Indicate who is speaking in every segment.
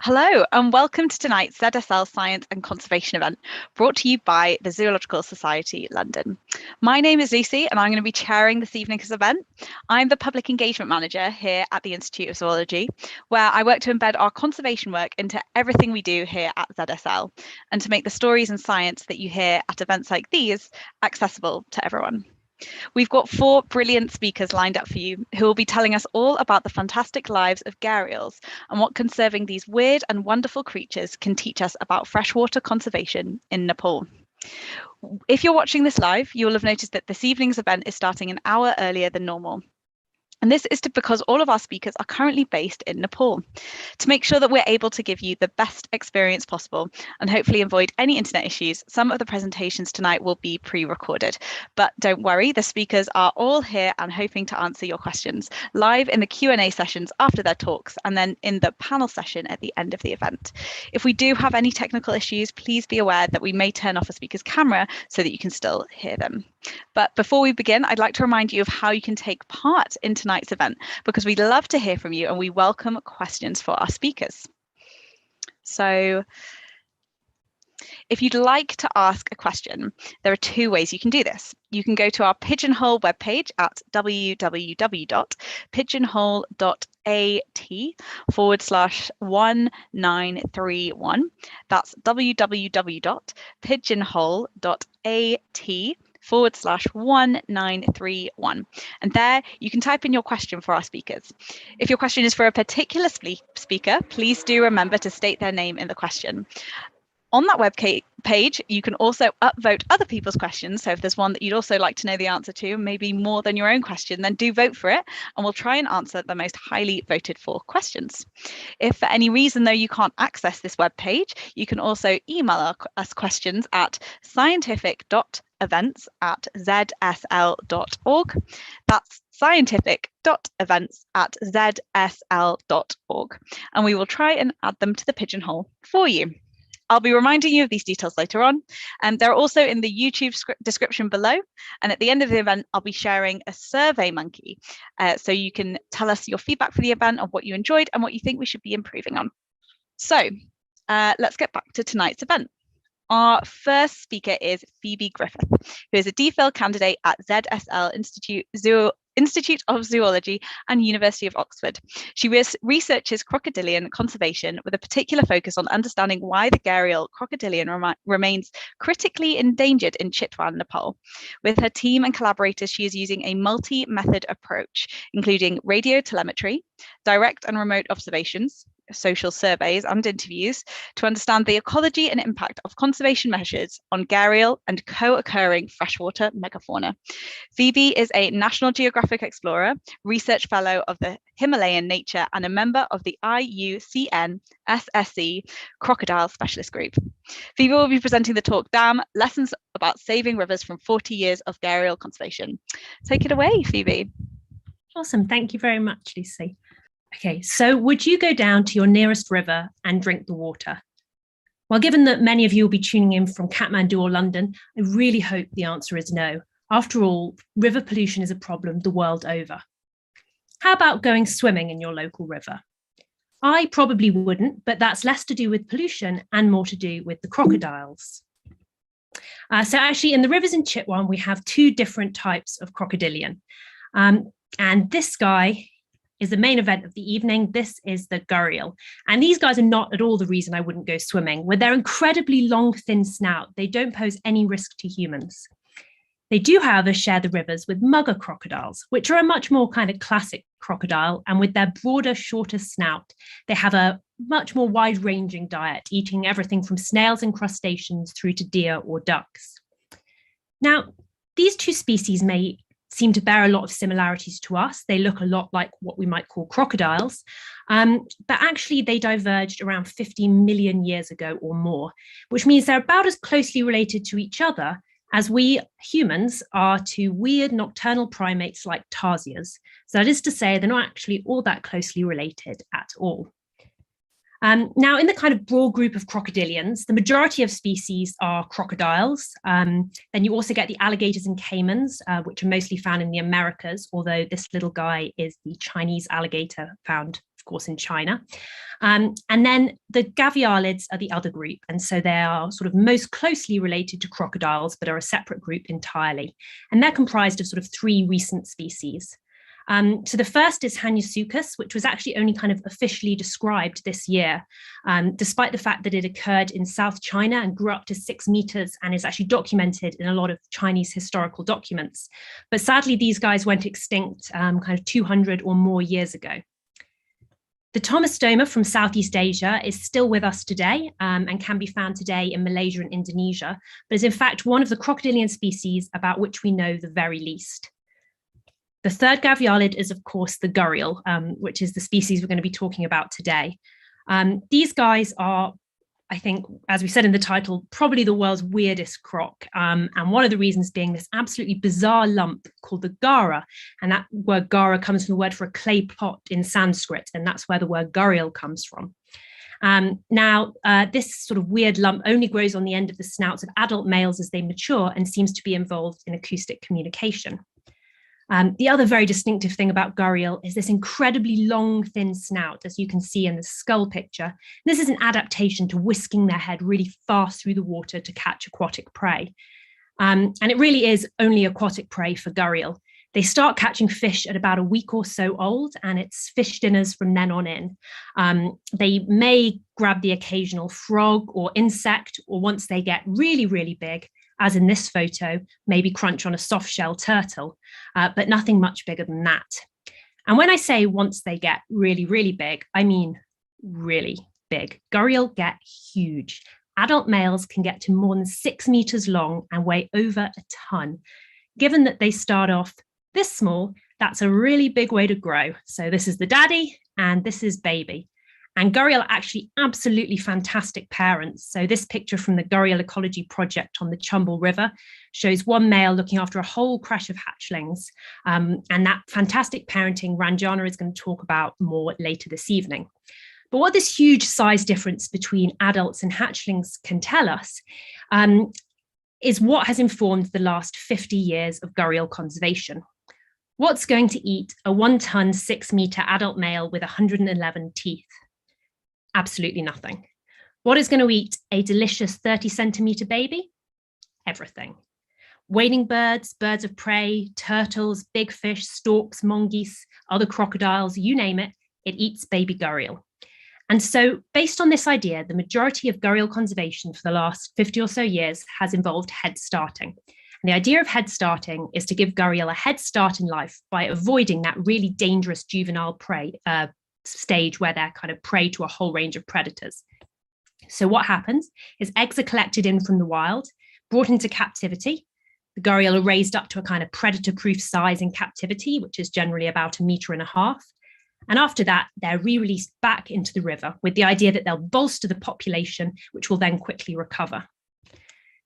Speaker 1: Hello and welcome to tonight's ZSL Science and Conservation event brought to you by the Zoological Society London. My name is Lucy and I'm going to be chairing this evening's event. I'm the Public Engagement Manager here at the Institute of Zoology, where I work to embed our conservation work into everything we do here at ZSL and to make the stories and science that you hear at events like these accessible to everyone. We've got 4 brilliant speakers lined up for you who will be telling us all about the fantastic lives of gharials and what conserving these weird and wonderful creatures can teach us about freshwater conservation in Nepal. If you're watching this live, you will have noticed that this evening's event is starting an hour earlier than normal. And this is because all of our speakers are currently based in Nepal. To make sure that we're able to give you the best experience possible and hopefully avoid any internet issues, some of the presentations tonight will be pre-recorded. But don't worry, the speakers are all here and hoping to answer your questions live in the Q&A sessions after their talks and then in the panel session at the end of the event. If we do have any technical issues, please be aware that we may turn off a speaker's camera so that you can still hear them. But before we begin, I'd like to remind you of how you can take part in tonight's event, because we'd love to hear from you and we welcome questions for our speakers. So if you'd like to ask a question, there are 2 ways you can do this. You can go to our Pigeonhole webpage at www.pigeonhole.at/1931. That's www.pigeonhole.at/1931. And there you can type in your question for our speakers. If your question is for a particular speaker, please do remember to state their name in the question. On that web page, you can also upvote other people's questions. So if there's one that you'd also like to know the answer to, maybe more than your own question, then do vote for it and we'll try and answer the most highly voted for questions. If for any reason, though, you can't access this web page, you can also email us questions at scientific.events@zsl.org. That's scientific.events@zsl.org. And we will try and add them to the Pigeonhole for you. I'll be reminding you of these details later on, and they're also in the YouTube description below. And at the end of the event, I'll be sharing a survey monkey, so you can tell us your feedback for the event and what you enjoyed and what you think we should be improving on. So let's get back to tonight's event. Our first speaker is Phoebe Griffith, who is a DPhil candidate at ZSL Institute of Zoology and University of Oxford. She researches crocodilian conservation with a particular focus on understanding why the Gharial crocodilian remains critically endangered in Chitwan, Nepal. With her team and collaborators, she is using a multi-method approach, including radio telemetry, direct and remote observations, social surveys and interviews to understand the ecology and impact of conservation measures on Gharial and co-occurring freshwater megafauna. Phoebe is a National Geographic Explorer, Research Fellow of the Himalayan Nature and a member of the IUCN SSE Crocodile Specialist Group. Phoebe will be presenting the talk Dam, Lessons about Saving Rivers from 40 Years of Gharial Conservation. Take it away, Phoebe.
Speaker 2: Awesome, thank you very much, Lucy. Okay, so would you go down to your nearest river and drink the water? Well, given that many of you will be tuning in from Kathmandu or London, I really hope the answer is no. After all, river pollution is a problem the world over. How about going swimming in your local river? I probably wouldn't, but that's less to do with pollution and more to do with the crocodiles. So actually in the rivers in Chitwan, we have 2 different types of crocodilian. And this guy is the main event of the evening. This is the Gharial. And these guys are not at all the reason I wouldn't go swimming. With their incredibly long, thin snout, they don't pose any risk to humans. They do, however, share the rivers with mugger crocodiles, which are a much more kind of classic crocodile. And with their broader, shorter snout, they have a much more wide-ranging diet, eating everything from snails and crustaceans through to deer or ducks. Now, these 2 species may seem to bear a lot of similarities to us. They look a lot like what we might call crocodiles, but actually they diverged around 50 million years ago or more, which means they're about as closely related to each other as we humans are to weird nocturnal primates like tarsiers. So that is to say, they're not actually all that closely related at all. Now, in the kind of broad group of crocodilians, the majority of species are crocodiles. Then you also get the alligators and caimans, which are mostly found in the Americas, although this little guy is the Chinese alligator found course, in China. And then the Gavialids are the other group. And so they are sort of most closely related to crocodiles, but are a separate group entirely. And they're comprised of sort of 3 recent species. So the first is Hanyasuchus, which was actually only kind of officially described this year, despite the fact that it occurred in South China and grew up to 6 meters and is actually documented in a lot of Chinese historical documents. But sadly, these guys went extinct kind of 200 or more years ago. The Tomastoma from Southeast Asia is still with us today and can be found today in Malaysia and Indonesia, but is in fact one of the crocodilian species about which we know the very least. The third Gavialid is, of course, the Gharial, which is the species we're going to be talking about today. These guys are, I think, as we said in the title, probably the world's weirdest croc. And one of the reasons being this absolutely bizarre lump called the gara. And that word gara comes from the word for a clay pot in Sanskrit. And that's where the word Gharial comes from. Now, this sort of weird lump only grows on the end of the snouts of adult males as they mature and seems to be involved in acoustic communication. The other very distinctive thing about Gharial is this incredibly long, thin snout, as you can see in the skull picture. This is an adaptation to whisking their head really fast through the water to catch aquatic prey. And it really is only aquatic prey for Gharial. They start catching fish at about a week or so old, and it's fish dinners from then on in. They may grab the occasional frog or insect, or once they get really, really big, as in this photo, maybe crunch on a soft shell turtle, but nothing much bigger than that. And when I say once they get really, really big, I mean really big. Gharial get huge. Adult males can get to more than 6 meters long and weigh over a ton. Given that they start off this small, that's a really big way to grow. So this is the daddy and this is baby. And Gharial are actually absolutely fantastic parents. So this picture from the Gharial Ecology Project on the Chumbel River shows one male looking after a whole crush of hatchlings. And that fantastic parenting Ranjana is going to talk about more later this evening. But what this huge size difference between adults and hatchlings can tell us is what has informed the last 50 years of Gharial conservation. What's going to eat a 1-ton, 6-meter adult male with 111 teeth? Absolutely nothing. What is going to eat a delicious 30-centimeter baby? Everything. Wading birds, birds of prey, turtles, big fish, storks, mongoose, other crocodiles, you name it, it eats baby Gharial. And so based on this idea, the majority of Gharial conservation for the last 50 or so years has involved head starting. And the idea of head starting is to give Gharial a head start in life by avoiding that really dangerous juvenile prey stage where they're kind of prey to a whole range of predators. So what happens is eggs are collected in from the wild, brought into captivity. The Gharial are raised up to a kind of predator-proof size in captivity, which is generally about 1.5 meters. And after that, they're re-released back into the river with the idea that they'll bolster the population, which will then quickly recover.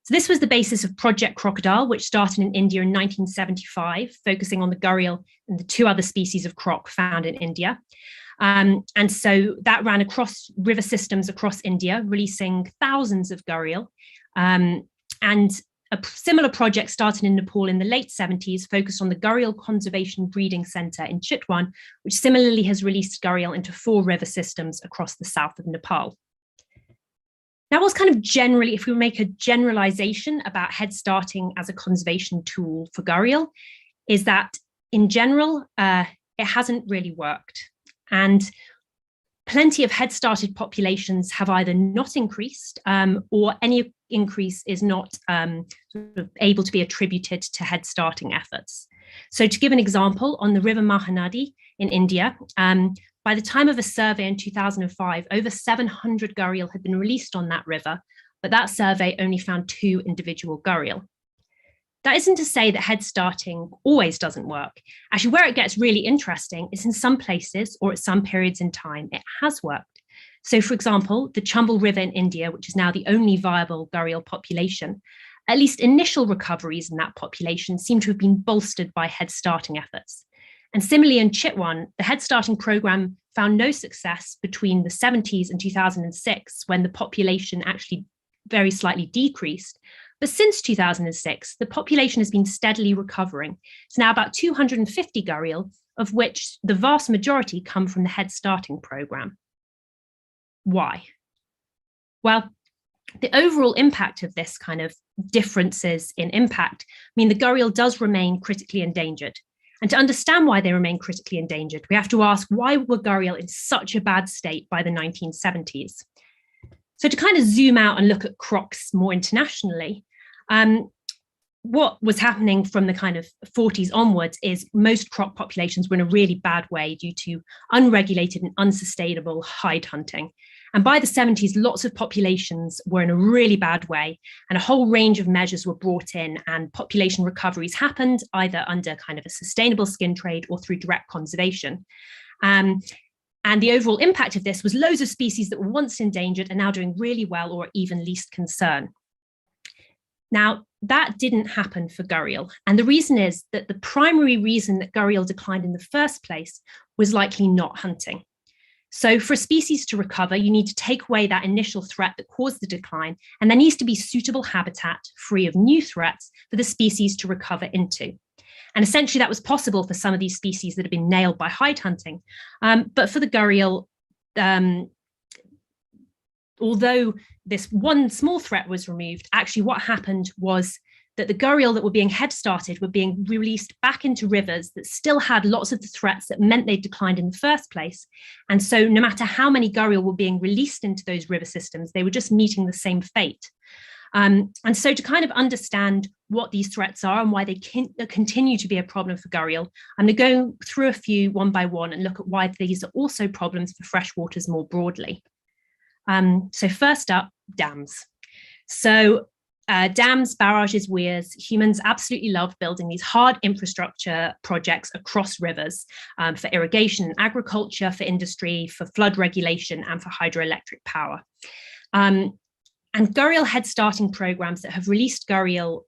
Speaker 2: So this was the basis of Project Crocodile, which started in India in 1975, focusing on the Gharial and the 2 other species of croc found in India. And so that ran across river systems across India, releasing thousands of Gharial. And a similar project started in Nepal in the late 70s, focused on the Gharial Conservation Breeding Center in Chitwan, which similarly has released Gharial into 4 river systems across the south of Nepal. Now, what's kind of generally, if we make a generalization about head starting as a conservation tool for Gharial, is that in general, it hasn't really worked. And plenty of head-started populations have either not increased or any increase is not sort of able to be attributed to head-starting efforts. So to give an example, on the river Mahanadi in India, by the time of a survey in 2005, over 700 Gharial had been released on that river, but that survey only found 2 individual Gharial. That isn't to say that head starting always doesn't work. Actually, where it gets really interesting is in some places or at some periods in time, it has worked. So for example, the Chumbel River in India, which is now the only viable Gharial population, at least initial recoveries in that population seem to have been bolstered by head starting efforts. And similarly in Chitwan, the head starting program found no success between the 70s and 2006, when the population actually very slightly decreased. But since 2006, the population has been steadily recovering. It's now about 250 Gharial, of which the vast majority come from the Head Starting programme. Why? Well, the overall impact of this kind of differences in impact mean the gharial does remain critically endangered. And to understand why they remain critically endangered, we have to ask, why were gharial in such a bad state by the 1970s? So to kind of zoom out and look at crocs more internationally, what was happening from the kind of 40s onwards is most croc populations were in a really bad way due to unregulated and unsustainable hide hunting. And by the 70s, lots of populations were in a really bad way, and a whole range of measures were brought in, and population recoveries happened either under kind of a sustainable skin trade or through direct conservation. And the overall impact of this was loads of species that were once endangered are now doing really well or even least concern. Now, that didn't happen for gharial. And the reason is that the primary reason that gharial declined in the first place was likely not hunting. So for a species to recover, you need to take away that initial threat that caused the decline, and there needs to be suitable habitat free of new threats for the species to recover into. And essentially that was possible for some of these species that have been nailed by hide hunting. But for the gharial, although this one small threat was removed, actually what happened was that the gharial that were being head started were being released back into rivers that still had lots of the threats that meant they declined in the first place. And so no matter how many gharial were being released into those river systems, they were just meeting the same fate. And so to kind of understand what these threats are and why they continue to be a problem for gharial, I'm going to go through a few one by one and look at why these are also problems for freshwaters more broadly. So first up, dams. So dams, barrages, weirs, humans absolutely love building these hard infrastructure projects across rivers for irrigation and agriculture, for industry, for flood regulation, and for hydroelectric power. And gharial head starting programs that have released gharial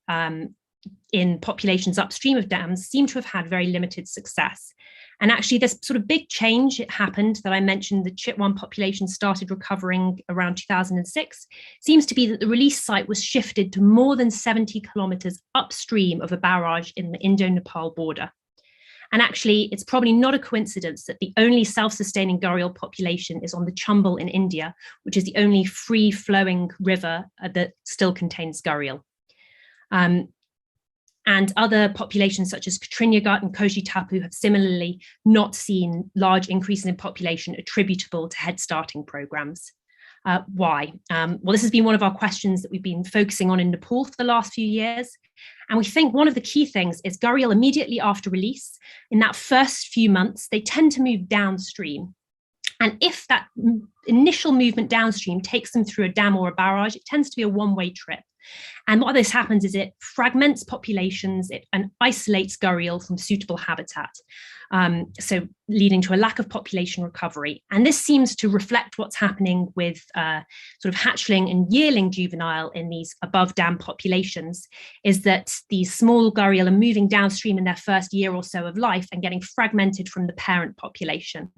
Speaker 2: in populations upstream of dams seem to have had very limited success. And actually this sort of big change happened that I mentioned, the Chitwan population started recovering around 2006, seems to be that the release site was shifted to more than 70 kilometers upstream of a barrage in the Indo-Nepal border. And actually, it's probably not a coincidence that the only self-sustaining gharial population is on the Chambal in India, which is the only free-flowing river that still contains gharial. And other populations such as Katrinagat and Koji Tapu have similarly not seen large increases in population attributable to head starting programs. Why? Well, this has been one of our questions that we've been focusing on in Nepal for the last few years. And we think one of the key things is gharial immediately after release, in that first few months, they tend to move downstream. And if that initial movement downstream takes them through a dam or a barrage, it tends to be a one-way trip. And what this happens is it fragments populations and isolates gharial from suitable habitat, so leading to a lack of population recovery. And this seems to reflect what's happening with sort of hatchling and yearling juvenile in these above dam populations, is that these small gharial are moving downstream in their first year or so of life and getting fragmented from the parent population.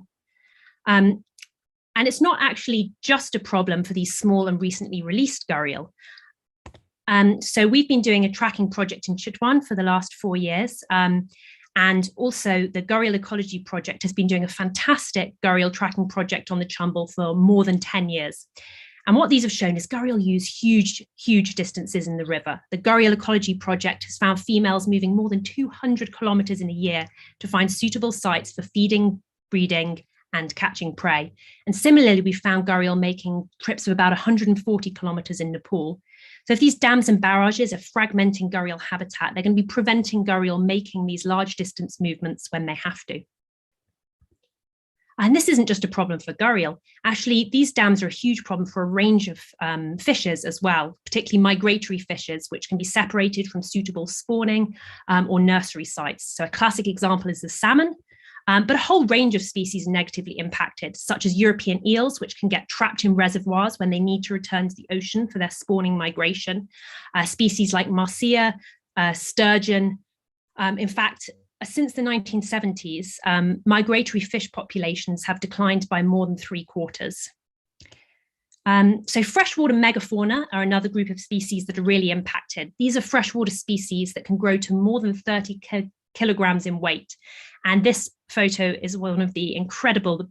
Speaker 2: And it's not actually just a problem for these small and recently released gharial. So we've been doing a tracking project in Chitwan for the last 4 years. And also the Gharial Ecology Project has been doing a fantastic gharial tracking project on the Chambal for more than 10 years. And what these have shown is gharial use huge distances in the river. The Gharial Ecology Project has found females moving more than 200 kilometers in a year to find suitable sites for feeding, breeding, and catching prey. And similarly, we found gharial making trips of about 140 kilometers in Nepal. So if these dams and barrages are fragmenting gharial habitat, they're going to be preventing gharial making these large distance movements when they have to. And this isn't just a problem for gharial. Actually, these dams are a huge problem for a range of fishes as well, particularly migratory fishes, which can be separated from suitable spawning or nursery sites. So a classic example is the salmon. But a whole range of species are negatively impacted, such as European eels, which can get trapped in reservoirs when they need to return to the ocean for their spawning migration. Species like marcia, sturgeon. In fact, since the 1970s, migratory fish populations have declined by more than 3/4. So freshwater megafauna are another group of species that are really impacted. These are freshwater species that can grow to more than 30 kilograms in weight. And this photo is one of the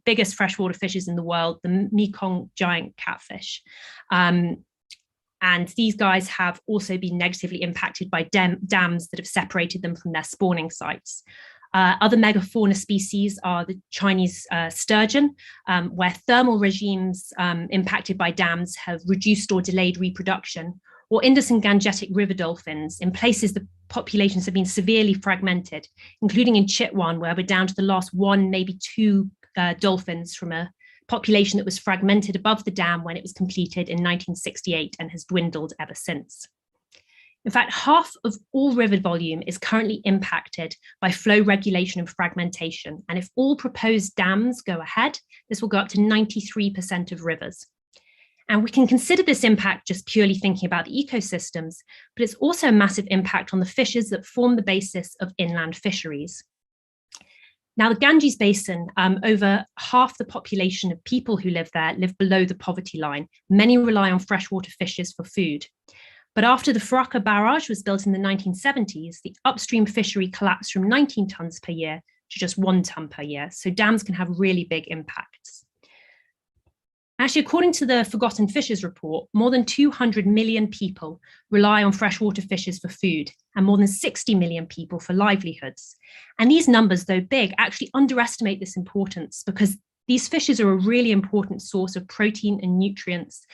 Speaker 2: biggest freshwater fishes in the world, the Mekong giant catfish. And these guys have also been negatively impacted by dams that have separated them from their spawning sites. Other megafauna species are the Chinese sturgeon, where thermal regimes impacted by dams have reduced or delayed reproduction, or Indus and Gangetic river dolphins. In places, the populations have been severely fragmented, including in Chitwan, where we're down to the last one, maybe two dolphins from a population that was fragmented above the dam when it was completed in 1968 and has dwindled ever since. In fact, half of all river volume is currently impacted by flow regulation and fragmentation. And if all proposed dams go ahead, this will go up to 93% of rivers. And we can consider this impact just purely thinking about the ecosystems, but it's also a massive impact on the fishes that form the basis of inland fisheries. Now, the Ganges Basin, over half the population of people who live there live below the poverty line. Many rely on freshwater fishes for food. But after the Farakka barrage was built in the 1970s, the upstream fishery collapsed from 19 tons per year to just 1 ton per year. So dams can have really big impacts. Actually, according to the Forgotten Fishes report, more than 200 million people rely on freshwater fishes for food, and more than 60 million people for livelihoods. And these numbers, though big, actually underestimate this importance, because these fishes are a really important source of protein and nutrients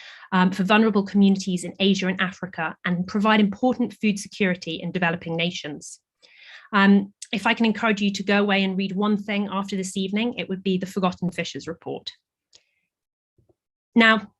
Speaker 2: for vulnerable communities in Asia and Africa, and provide important food security in developing nations. If I can encourage you to go away and read one thing after this evening, it would be the Forgotten Fishes report. Now,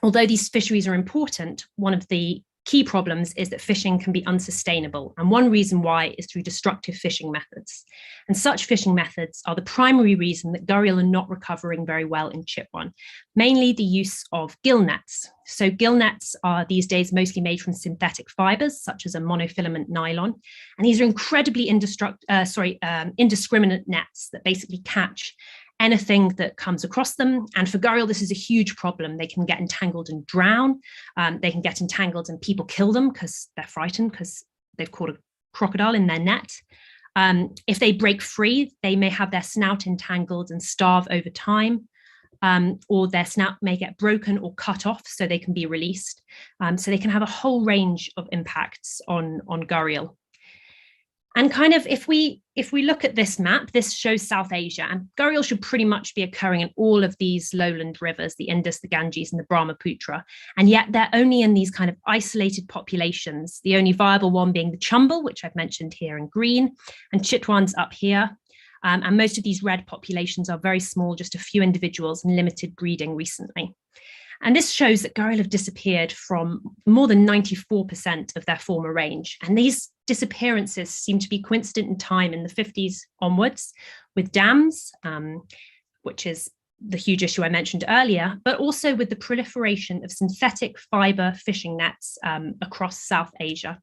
Speaker 2: although these fisheries are important, one of the key problems is that fishing can be unsustainable. And one reason why is through destructive fishing methods. And such fishing methods are the primary reason that gharial are not recovering very well in Chitwan, mainly the use of gill nets. So gill nets are these days mostly made from synthetic fibers, such as a monofilament nylon. And these are incredibly indiscriminate nets that basically catch anything that comes across them. And for gharial, this is a huge problem. They can get entangled and drown. They can get entangled and people kill them because they're frightened because they've caught a crocodile in their net. If they break free, they may have their snout entangled and starve over time, or their snout may get broken or cut off so they can be released. So they can have a whole range of impacts on gharial. And kind of if we look at this map, this shows South Asia, and gharial should pretty much be occurring in all of these lowland rivers, the Indus, the Ganges, and the Brahmaputra. And yet they're only in these kind of isolated populations, the only viable one being the Chumbel, which I've mentioned here in green, and Chitwan's up here. And most of these red populations are very small, just a few individuals and limited breeding recently. And this shows that gharial have disappeared from more than 94% of their former range. And these disappearances seem to be coincident in time in the 50s onwards with dams, which is the huge issue I mentioned earlier, but also with the proliferation of synthetic fiber fishing nets across South Asia.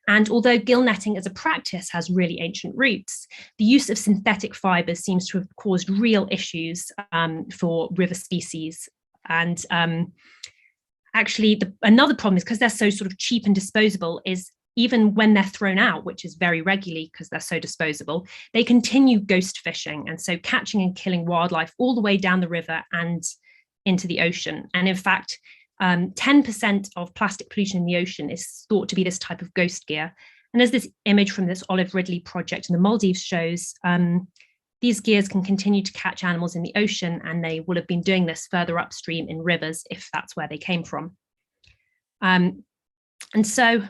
Speaker 2: And although gill netting as a practice has really ancient roots, the use of synthetic fibers seems to have caused real issues for river species. And actually, another problem is because they're so sort of cheap and disposable is even when they're thrown out, which is very regularly because they're so disposable, they continue ghost fishing. And so catching and killing wildlife all the way down the river and into the ocean. And in fact, 10% of plastic pollution in the ocean is thought to be this type of ghost gear. And as this image from this Olive Ridley project in the Maldives shows, these gears can continue to catch animals in the ocean, and they will have been doing this further upstream in rivers if that's where they came from. And so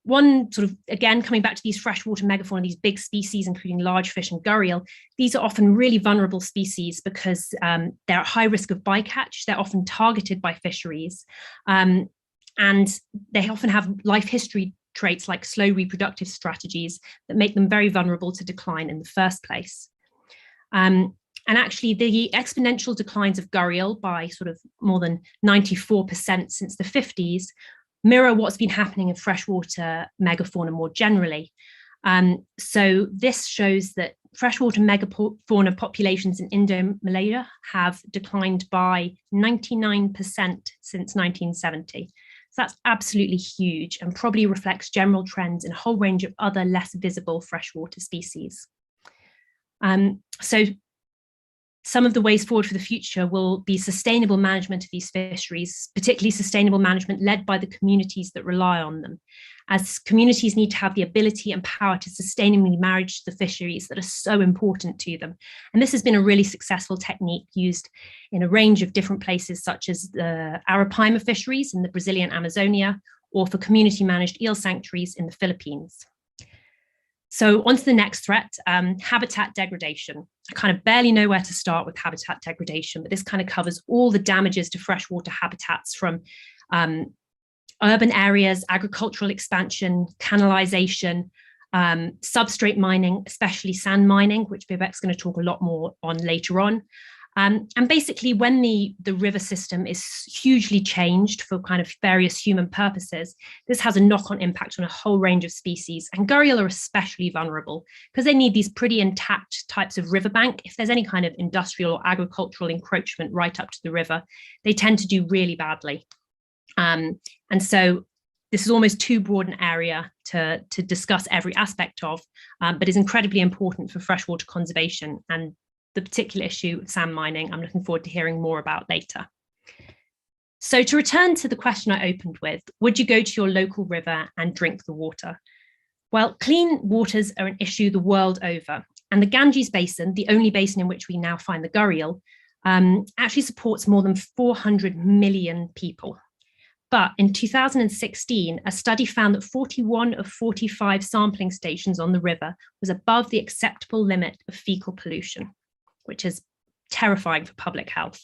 Speaker 2: one sort of, again, coming back to these freshwater megafauna, these big species, including large fish and gharial, these are often really vulnerable species because they're at high risk of bycatch. They're often targeted by fisheries, and they often have life history traits like slow reproductive strategies that make them very vulnerable to decline in the first place. And actually, the exponential declines of gharial by sort of more than 94% since the 50s mirror what's been happening in freshwater megafauna more generally. So this shows that freshwater megafauna populations in Indo-Malaya have declined by 99% since 1970. that's absolutely huge and probably reflects general trends in a whole range of other less visible freshwater species. So some of the ways forward for the future will be sustainable management of these fisheries, particularly sustainable management led by the communities that rely on them, as communities need to have the ability and power to sustainably manage the fisheries that are so important to them. And this has been a really successful technique used in a range of different places, such as the Arapaima fisheries in the Brazilian Amazonia, or for community managed eel sanctuaries in the Philippines. So on to the next threat, habitat degradation. I kind of barely know where to start with habitat degradation, but this kind of covers all the damages to freshwater habitats from urban areas, agricultural expansion, canalization, substrate mining, especially sand mining, which Bibek's going to talk a lot more on later on. And basically, when the river system is hugely changed for kind of various human purposes, this has a knock-on impact on a whole range of species. And gharial are especially vulnerable because they need these pretty intact types of riverbank. If there's any kind of industrial or agricultural encroachment right up to the river, they tend to do really badly. And so this is almost too broad an area to discuss every aspect of, but is incredibly important for freshwater conservation. And the particular issue of sand mining, I'm looking forward to hearing more about later. So to return to the question I opened with, would you go to your local river and drink the water? Well, clean waters are an issue the world over. And the Ganges Basin, the only basin in which we now find the gharial, actually supports more than 400 million people. But in 2016, a study found that 41 of 45 sampling stations on the river was above the acceptable limit of fecal pollution, which is terrifying for public health.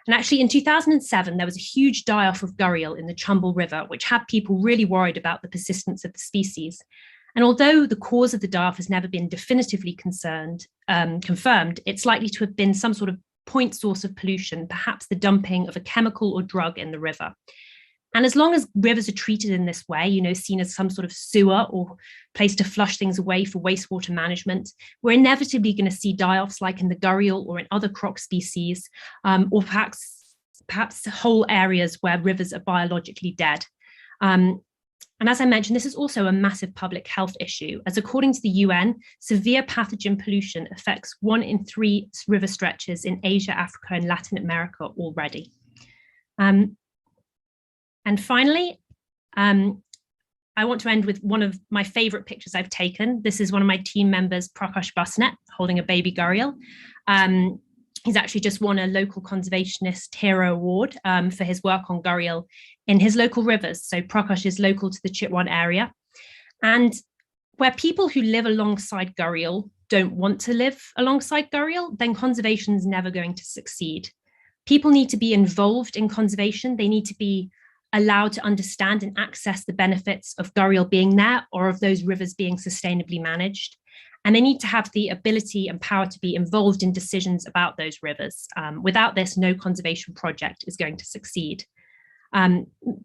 Speaker 2: And actually in 2007, there was a huge die-off of gharial in the Chumbel River, which had people really worried about the persistence of the species. And although the cause of the die-off has never been definitively confirmed, it's likely to have been some sort of point source of pollution, perhaps the dumping of a chemical or drug in the river. And as long as rivers are treated in this way, seen as some sort of sewer or place to flush things away for wastewater management, we're inevitably going to see die-offs like in the gharial or in other croc species, or perhaps whole areas where rivers are biologically dead. And as I mentioned, this is also a massive public health issue, as according to the UN, severe pathogen pollution affects 1 in 3 river stretches in Asia, Africa, and Latin America already. And finally, I want to end with one of my favorite pictures I've taken. This is one of my team members, Prakash Basnet, holding a baby gharial. He's actually just won a local conservationist hero award for his work on gharial in his local rivers. So Prakash is local to the Chitwan area. And where people who live alongside gharial don't want to live alongside gharial, then conservation is never going to succeed. People need to be involved in conservation. They need to be allowed to understand and access the benefits of gharial being there or of those rivers being sustainably managed. And they need to have the ability and power to be involved in decisions about those rivers. Without this, no conservation project is going to succeed.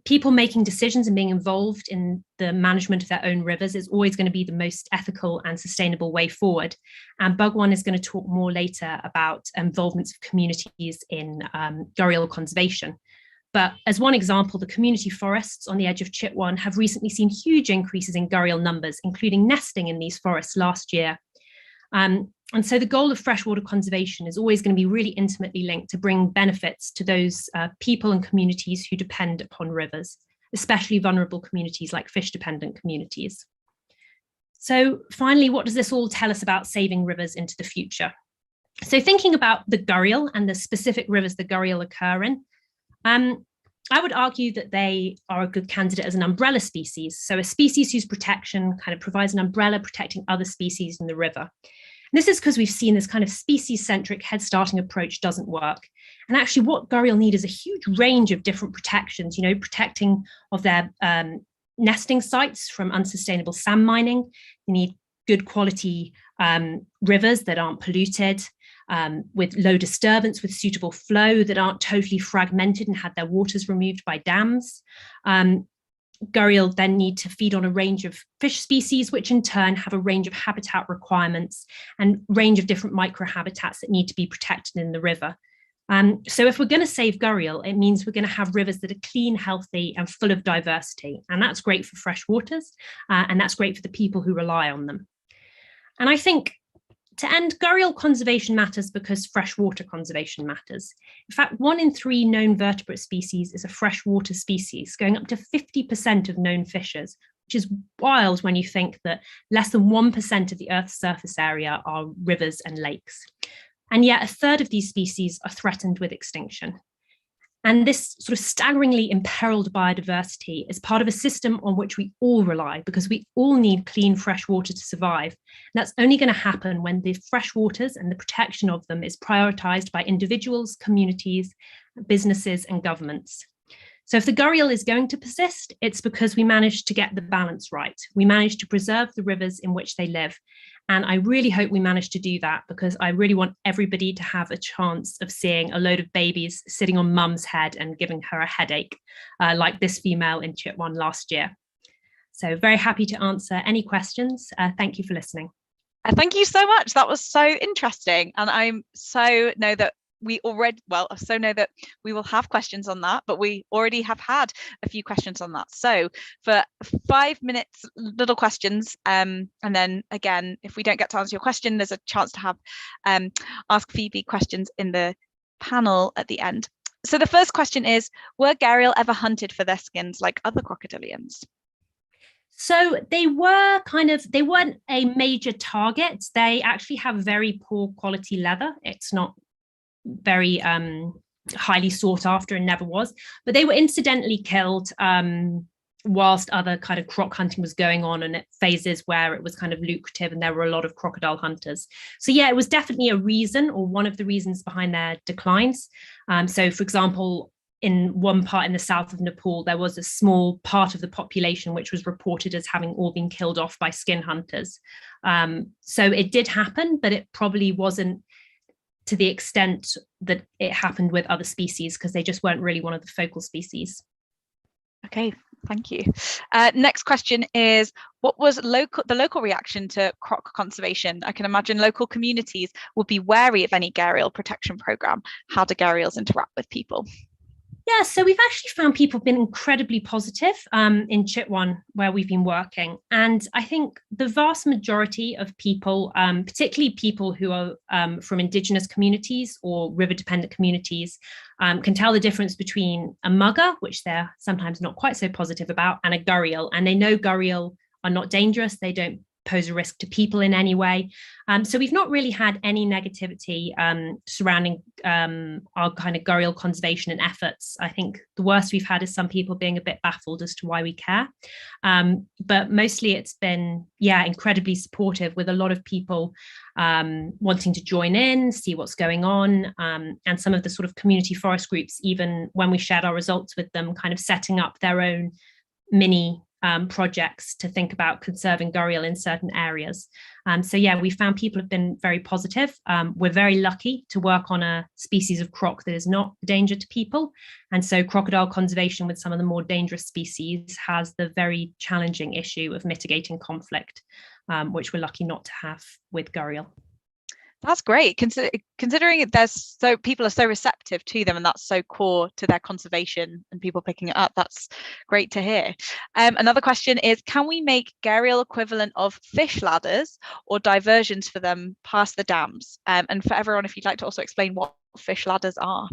Speaker 2: People making decisions and being involved in the management of their own rivers is always going to be the most ethical and sustainable way forward. And Bhagawan is going to talk more later about involvement of communities in gharial conservation. But as one example, the community forests on the edge of Chitwan have recently seen huge increases in gharial numbers, including nesting in these forests last year. And so the goal of freshwater conservation is always going to be really intimately linked to bring benefits to those people and communities who depend upon rivers, especially vulnerable communities like fish-dependent communities. So finally, what does this all tell us about saving rivers into the future? So thinking about the gharial and the specific rivers the gharial occur in, I would argue that they are a good candidate as an umbrella species. So a species whose protection kind of provides an umbrella protecting other species in the river. And this is because we've seen this kind of species-centric head-starting approach doesn't work. And actually what gharial need is a huge range of different protections, protecting of their nesting sites from unsustainable sand mining. They need good quality rivers that aren't polluted, with low disturbance, with suitable flow, that aren't totally fragmented and had their waters removed by dams. Gharial then need to feed on a range of fish species, which in turn have a range of habitat requirements and range of different microhabitats that need to be protected in the river. So if we're going to save Gharial, it means we're going to have rivers that are clean, healthy, and full of diversity. And that's great for fresh waters, and that's great for the people who rely on them. And I think to end, Gharial conservation matters because freshwater conservation matters. In fact, 1 in 3 known vertebrate species is a freshwater species, going up to 50% of known fishes, which is wild when you think that less than 1% of the Earth's surface area are rivers and lakes. And yet 1/3 of these species are threatened with extinction. And this sort of staggeringly imperiled biodiversity is part of a system on which we all rely because we all need clean fresh water to survive. And that's only going to happen when the fresh waters and the protection of them is prioritized by individuals, communities, businesses, and governments. So if the Gharial is going to persist, it's because we managed to get the balance right. We managed to preserve the rivers in which they live. And I really hope we manage to do that because I really want everybody to have a chance of seeing a load of babies sitting on mum's head and giving her a headache, like this female in Chitwan last year. So very happy to answer any questions. Thank you for listening.
Speaker 1: Thank you so much. That was so interesting. And I'm so know that we will have questions on that, but we already have had a few questions on that. So for 5 minutes, little questions, and then again, if we don't get to answer your question, there's a chance to have ask Phoebe questions in the panel at the end. So the first question is, were Gharial ever hunted for their skins like other crocodilians?
Speaker 2: So they weren't a major target. They actually have very poor quality leather. It's not very highly sought after and never was, but they were incidentally killed whilst other kind of croc hunting was going on and at phases where it was kind of lucrative and there were a lot of crocodile hunters. So yeah, it was definitely a reason or one of the reasons behind their declines. So for example, in one part in the south of Nepal, there was a small part of the population which was reported as having all been killed off by skin hunters. So it did happen, but it probably wasn't to the extent that it happened with other species because they just weren't really one of the focal species.
Speaker 1: Okay, thank you. Next question is, what was the local reaction to croc conservation? I can imagine local communities would be wary of any Gharial protection program. How do Gharials interact with people?
Speaker 2: Yeah, so we've actually found people have been incredibly positive in Chitwan where we've been working. And I think the vast majority of people, particularly people who are from indigenous communities or river-dependent communities, can tell the difference between a mugger, which they're sometimes not quite so positive about, and a Gharial. And they know Gharial are not dangerous. They don't pose a risk to people in any way. So we've not really had any negativity surrounding our kind of Gharial conservation and efforts. I think the worst we've had is some people being a bit baffled as to why we care. But mostly it's been, incredibly supportive with a lot of people wanting to join in, see what's going on. And some of the sort of community forest groups, even when we shared our results with them, kind of setting up their own mini projects to think about conserving Gharial in certain areas. So we found people have been very positive. We're very lucky to work on a species of croc that is not a danger to people. And so crocodile conservation with some of the more dangerous species has the very challenging issue of mitigating conflict, which we're lucky not to have with Gharial.
Speaker 1: That's great, considering people are so receptive to them and that's so core to their conservation and people picking it up. That's great to hear. Another question is, can we make Gharial equivalent of fish ladders or diversions for them past the dams? And for everyone, if you'd like to also explain what fish ladders are,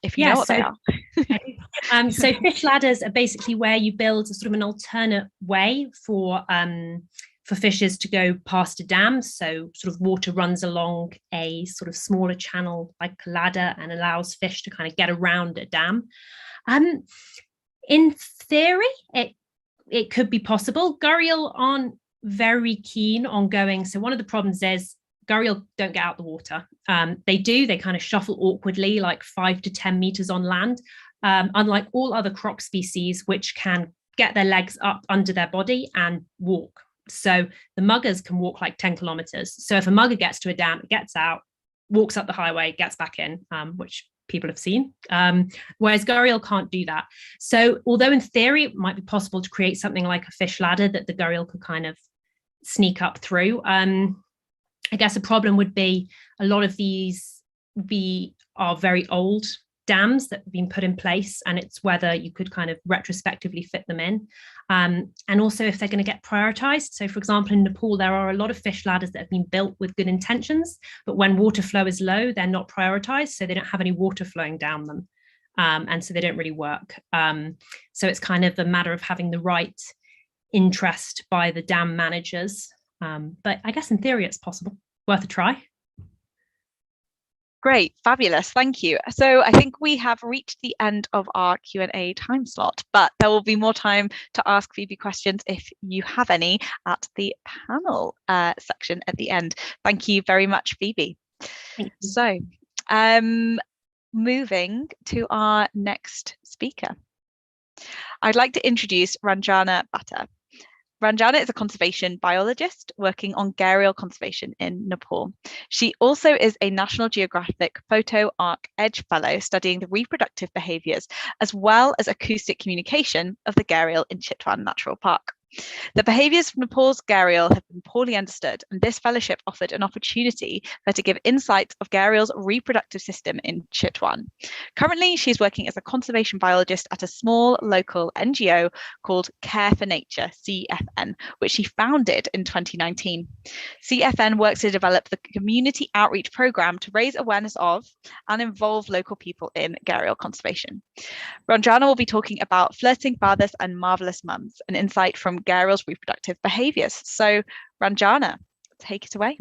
Speaker 1: if you know what they are.
Speaker 2: So fish ladders are basically where you build a sort of an alternate way for fishes to go past a dam. So sort of water runs along a sort of smaller channel like a ladder and allows fish to kind of get around a dam. In theory, it could be possible. Gharial aren't very keen on going. So one of the problems is Gharial don't get out the water. They kind of shuffle awkwardly, like 5 to 10 meters on land, unlike all other croc species, which can get their legs up under their body and walk. So the muggers can walk like 10 kilometers. So if a mugger gets to a dam, it gets out, walks up the highway, gets back in, which people have seen, whereas Gharial can't do that. So although in theory it might be possible to create something like a fish ladder that the Gharial could kind of sneak up through, I guess a problem would be a lot of these are very old dams that have been put in place, and it's whether you could kind of retrospectively fit them in. And also if they're going to get prioritized. So for example, in Nepal, there are a lot of fish ladders that have been built with good intentions, but when water flow is low, they're not prioritized. So they don't have any water flowing down them. And so they don't really work. So it's kind of a matter of having the right interest by the dam managers. But I guess in theory, it's possible, worth a try.
Speaker 1: Great, fabulous, thank you. So I think we have reached the end of our Q&A time slot, but there will be more time to ask Phoebe questions if you have any at the panel section at the end. Thank you very much, Phoebe.
Speaker 2: Thank you.
Speaker 1: So moving to our next speaker, I'd like to introduce Ranjana Bhatta. Ranjana is a conservation biologist working on gharial conservation in Nepal. She also is a National Geographic Photo Arc Edge Fellow studying the reproductive behaviours as well as acoustic communication of the gharial in Chitwan Natural Park. The behaviours of Nepal's gharial have been poorly understood, and this fellowship offered an opportunity for her to give insights of gharial's reproductive system in Chitwan. Currently, she's working as a conservation biologist at a small local NGO called Care for Nature, CFN, which she founded in 2019. CFN works to develop the community outreach programme to raise awareness of and involve local people in gharial conservation. Ranjana will be talking about flirting fathers and marvellous mums, an insight from gharial's reproductive behaviours. So Ranjana, take it away.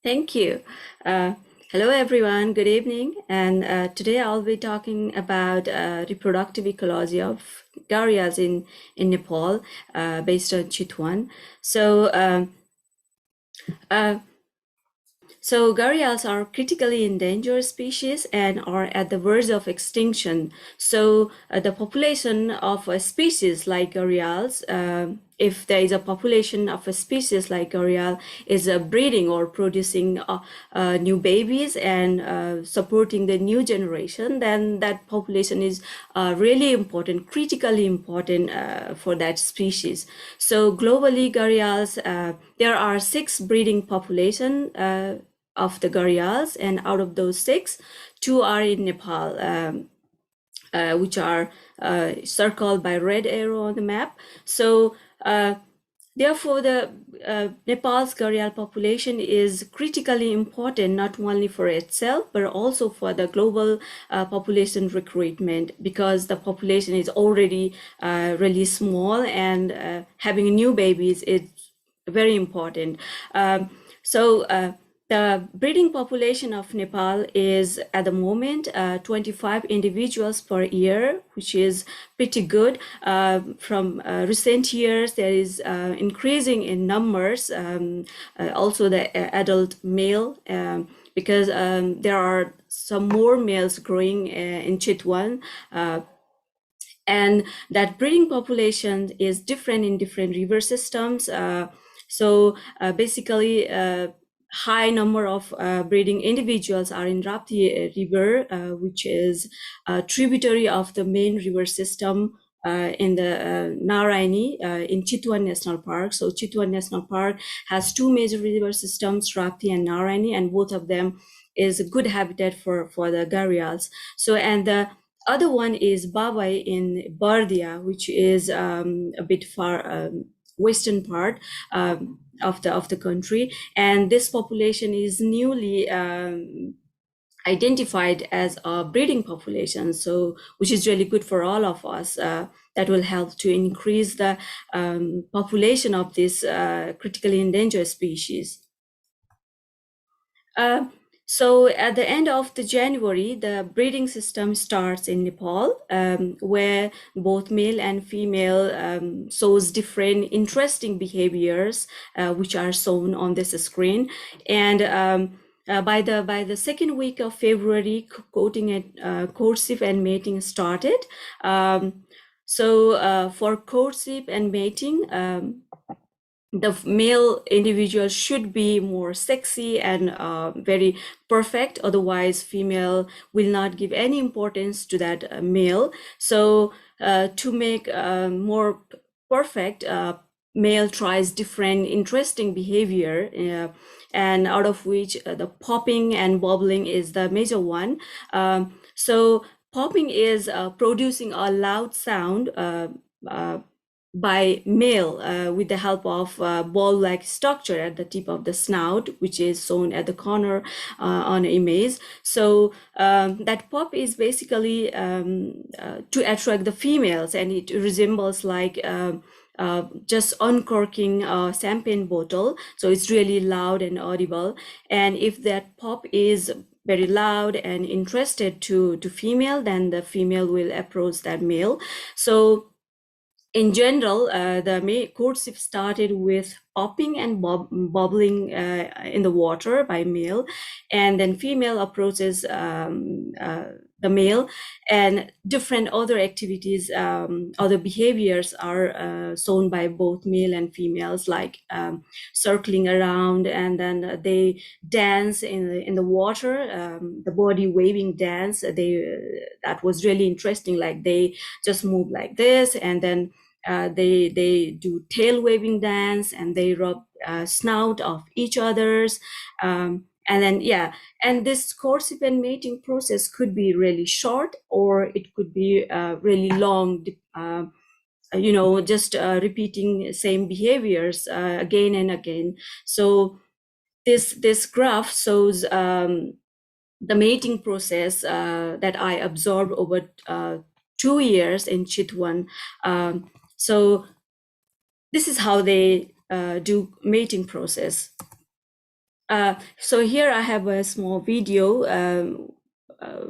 Speaker 3: Thank you. Hello everyone, good evening. And today I'll be talking about reproductive ecology of gharials in Nepal, based on Chitwan. So gharials are critically endangered species and are at the verge of extinction. So the population of a species like gharials, if there is a population of a species like gharial, is breeding or producing new babies and supporting the new generation, then that population is really important, critically important for that species. So globally, gharials, there are 6 breeding populations of the gharials, and out of those 6, 2 are in Nepal, which are circled by red arrow on the map. So therefore, the Nepal's gharial population is critically important, not only for itself, but also for the global population recruitment, because the population is already really small, and having new babies is very important. The breeding population of Nepal is at the moment 25 individuals per year, which is pretty good. From recent years, there is increasing in numbers, also the adult male, because there are some more males growing in Chitwan. And that breeding population is different in different river systems. Basically, high number of breeding individuals are in Rapti River, which is a tributary of the main river system in the Narayani in Chitwan National Park. So Chitwan National Park has 2 major river systems, Rapti and Narayani, and both of them is a good habitat for the gharials. So, and the other one is Babai in Bardia, which is a bit far western part of the country, and this population is newly identified as a breeding population, so which is really good for all of us. That will help to increase the population of this critically endangered species. So at the end of the January, the breeding system starts in Nepal, where both male and female shows different interesting behaviors, which are shown on this screen. And by the second week of February, courtship and mating started. For courtship and mating, the male individual should be more sexy and very perfect. Otherwise, female will not give any importance to that male. So to make more perfect, male tries different interesting behavior, and out of which the popping and bobbling is the major one. So popping is producing a loud sound by male with the help of ball-like structure at the tip of the snout, which is shown at the corner on the image. So that pop is basically to attract the females, and it resembles like just uncorking a champagne bottle. So it's really loud and audible. And if that pop is very loud and interested to female, then the female will approach that male. So in general, the courtship started with popping and bobbling in the water by male, and then female approaches the male, and different other activities, other behaviors are shown by both male and females, like circling around, and then they dance in the water, the body waving dance. That was really interesting. Like they just move like this, and then they do tail waving dance, and they rub snout of each other's, and then and this courtship and mating process could be really short, or it could be really long, just repeating same behaviors again and again. So this graph shows the mating process that I observed over 2 years in Chitwan. So this is how they do mating process. So here I have a small video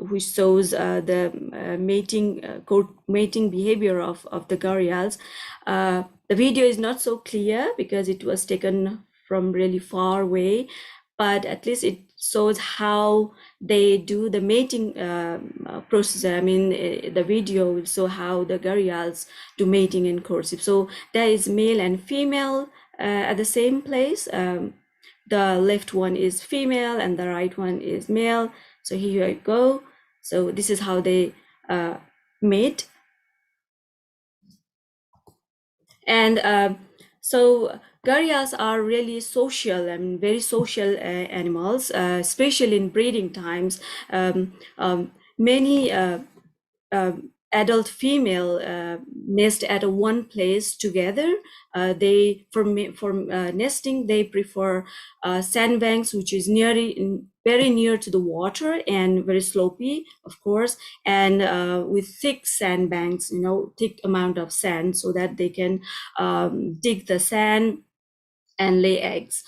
Speaker 3: which shows the mating behavior of the gharials. The video is not so clear because it was taken from really far away, but at least it shows how they do the mating process. I mean, the video will show how the gharials do mating and courtship. So there is male and female at the same place. The left one is female and the right one is male. So here I go. So this is how they mate. And so gharials are really social and very social animals, especially in breeding times. Many adult female nest at one place together. They for nesting, they prefer sandbanks, which is very near to the water and very slopey, of course, and with thick sandbanks, thick amount of sand, so that they can dig the sand and lay eggs.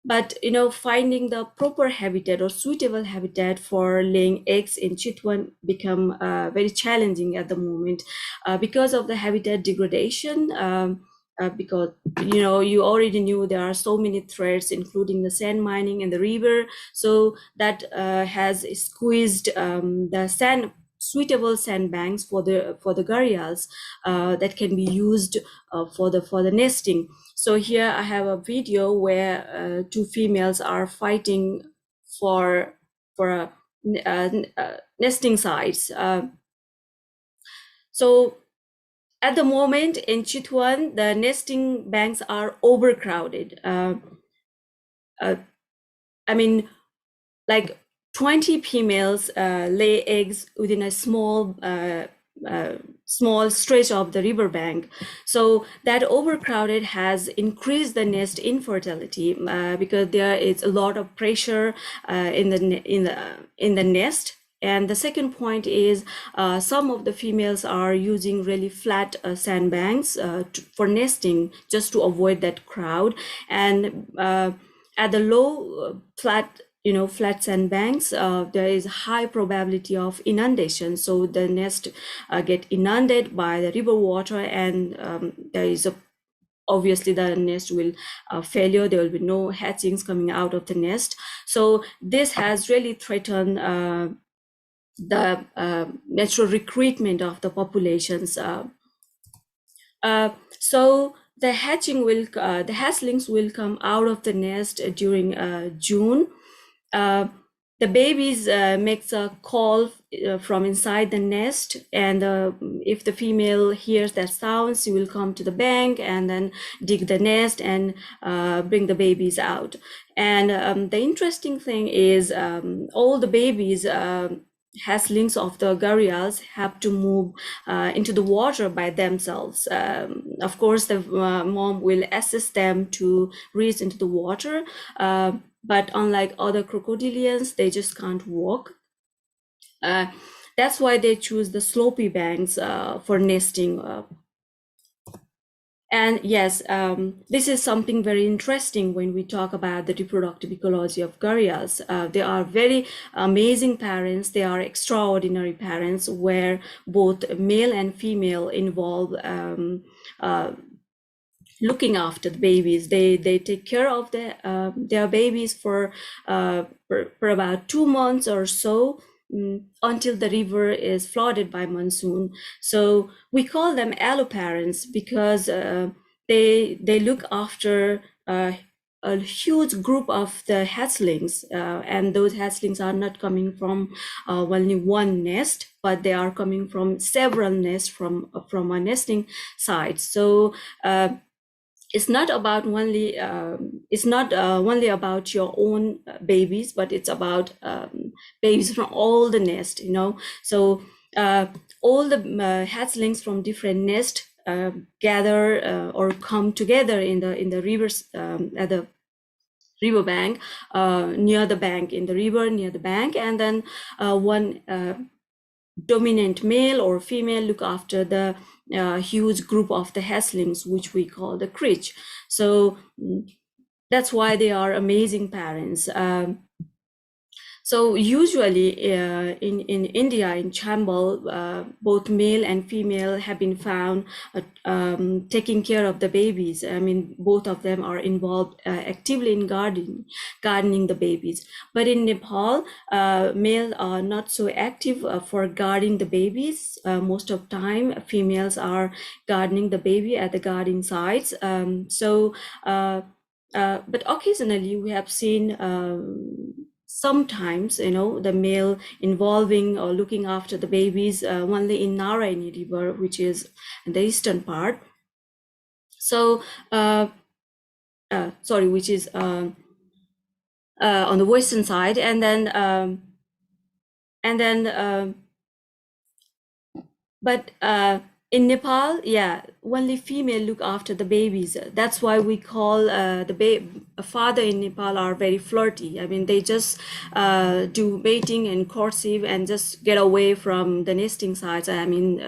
Speaker 3: But finding the proper habitat or suitable habitat for laying eggs in Chitwan become very challenging at the moment because of the habitat degradation. Because you already knew there are so many threats, including the sand mining and the river, so that has squeezed the suitable sandbanks for the gharials that can be used for the nesting. So here I have a video where two females are fighting for nesting sites. So at the moment in Chitwan, the nesting banks are overcrowded. I mean, like 20 females lay eggs within a small stretch of the riverbank. So that overcrowded has increased the nest infertility because there is a lot of pressure in the nest. And the second point is some of the females are using really flat sandbanks for nesting, just to avoid that crowd. And at the low flat sandbanks, there is high probability of inundation. So the nest get inundated by the river water, and there is obviously the nest will failure. There will be no hatchings coming out of the nest. So this has really threatened the natural recruitment of the populations. So the hatchlings will come out of the nest during June. the babies makes a call from inside the nest, and if the female hears that sound, she will come to the bank and then dig the nest and bring the babies out. And the interesting thing is all the babies hatchlings of the gharials have to move into the water by themselves. Of course, the mom will assist them to reach into the water, but unlike other crocodilians, they just can't walk. That's why they choose the slopey banks for nesting. And yes, this is something very interesting when we talk about the reproductive ecology of gharials. They are very amazing parents. They are extraordinary parents where both male and female involve looking after the babies. They take care of their babies for about 2 months or so, until the river is flooded by monsoon. So we call them alloparents because they look after a huge group of the hatchlings, and those hatchlings are not coming from only one nest, but they are coming from several nests from a nesting site. So it's not about only only about your own babies, but it's about babies from all the nest, you know. So all the hatchlings from different nest gather or come together in the rivers at the river bank, near the bank, in the river near the bank, and then one dominant male or female look after the huge group of the hatchlings, which we call the creech. So that's why they are amazing parents. So usually in India, in Chambal, both male and female have been found taking care of the babies. I mean, both of them are involved actively in gardening the babies. But in Nepal, males are not so active for guarding the babies. Most of the time, females are gardening the baby at the gardening sites. But occasionally we have seen sometimes, you know, the male involving or looking after the babies only in Narayani River, which is in the eastern part. So, which is on the western side, but in Nepal, yeah, only female look after the babies. That's why we call the father in Nepal are very flirty. I mean, they just do mating and courtship and just get away from the nesting sites. I mean,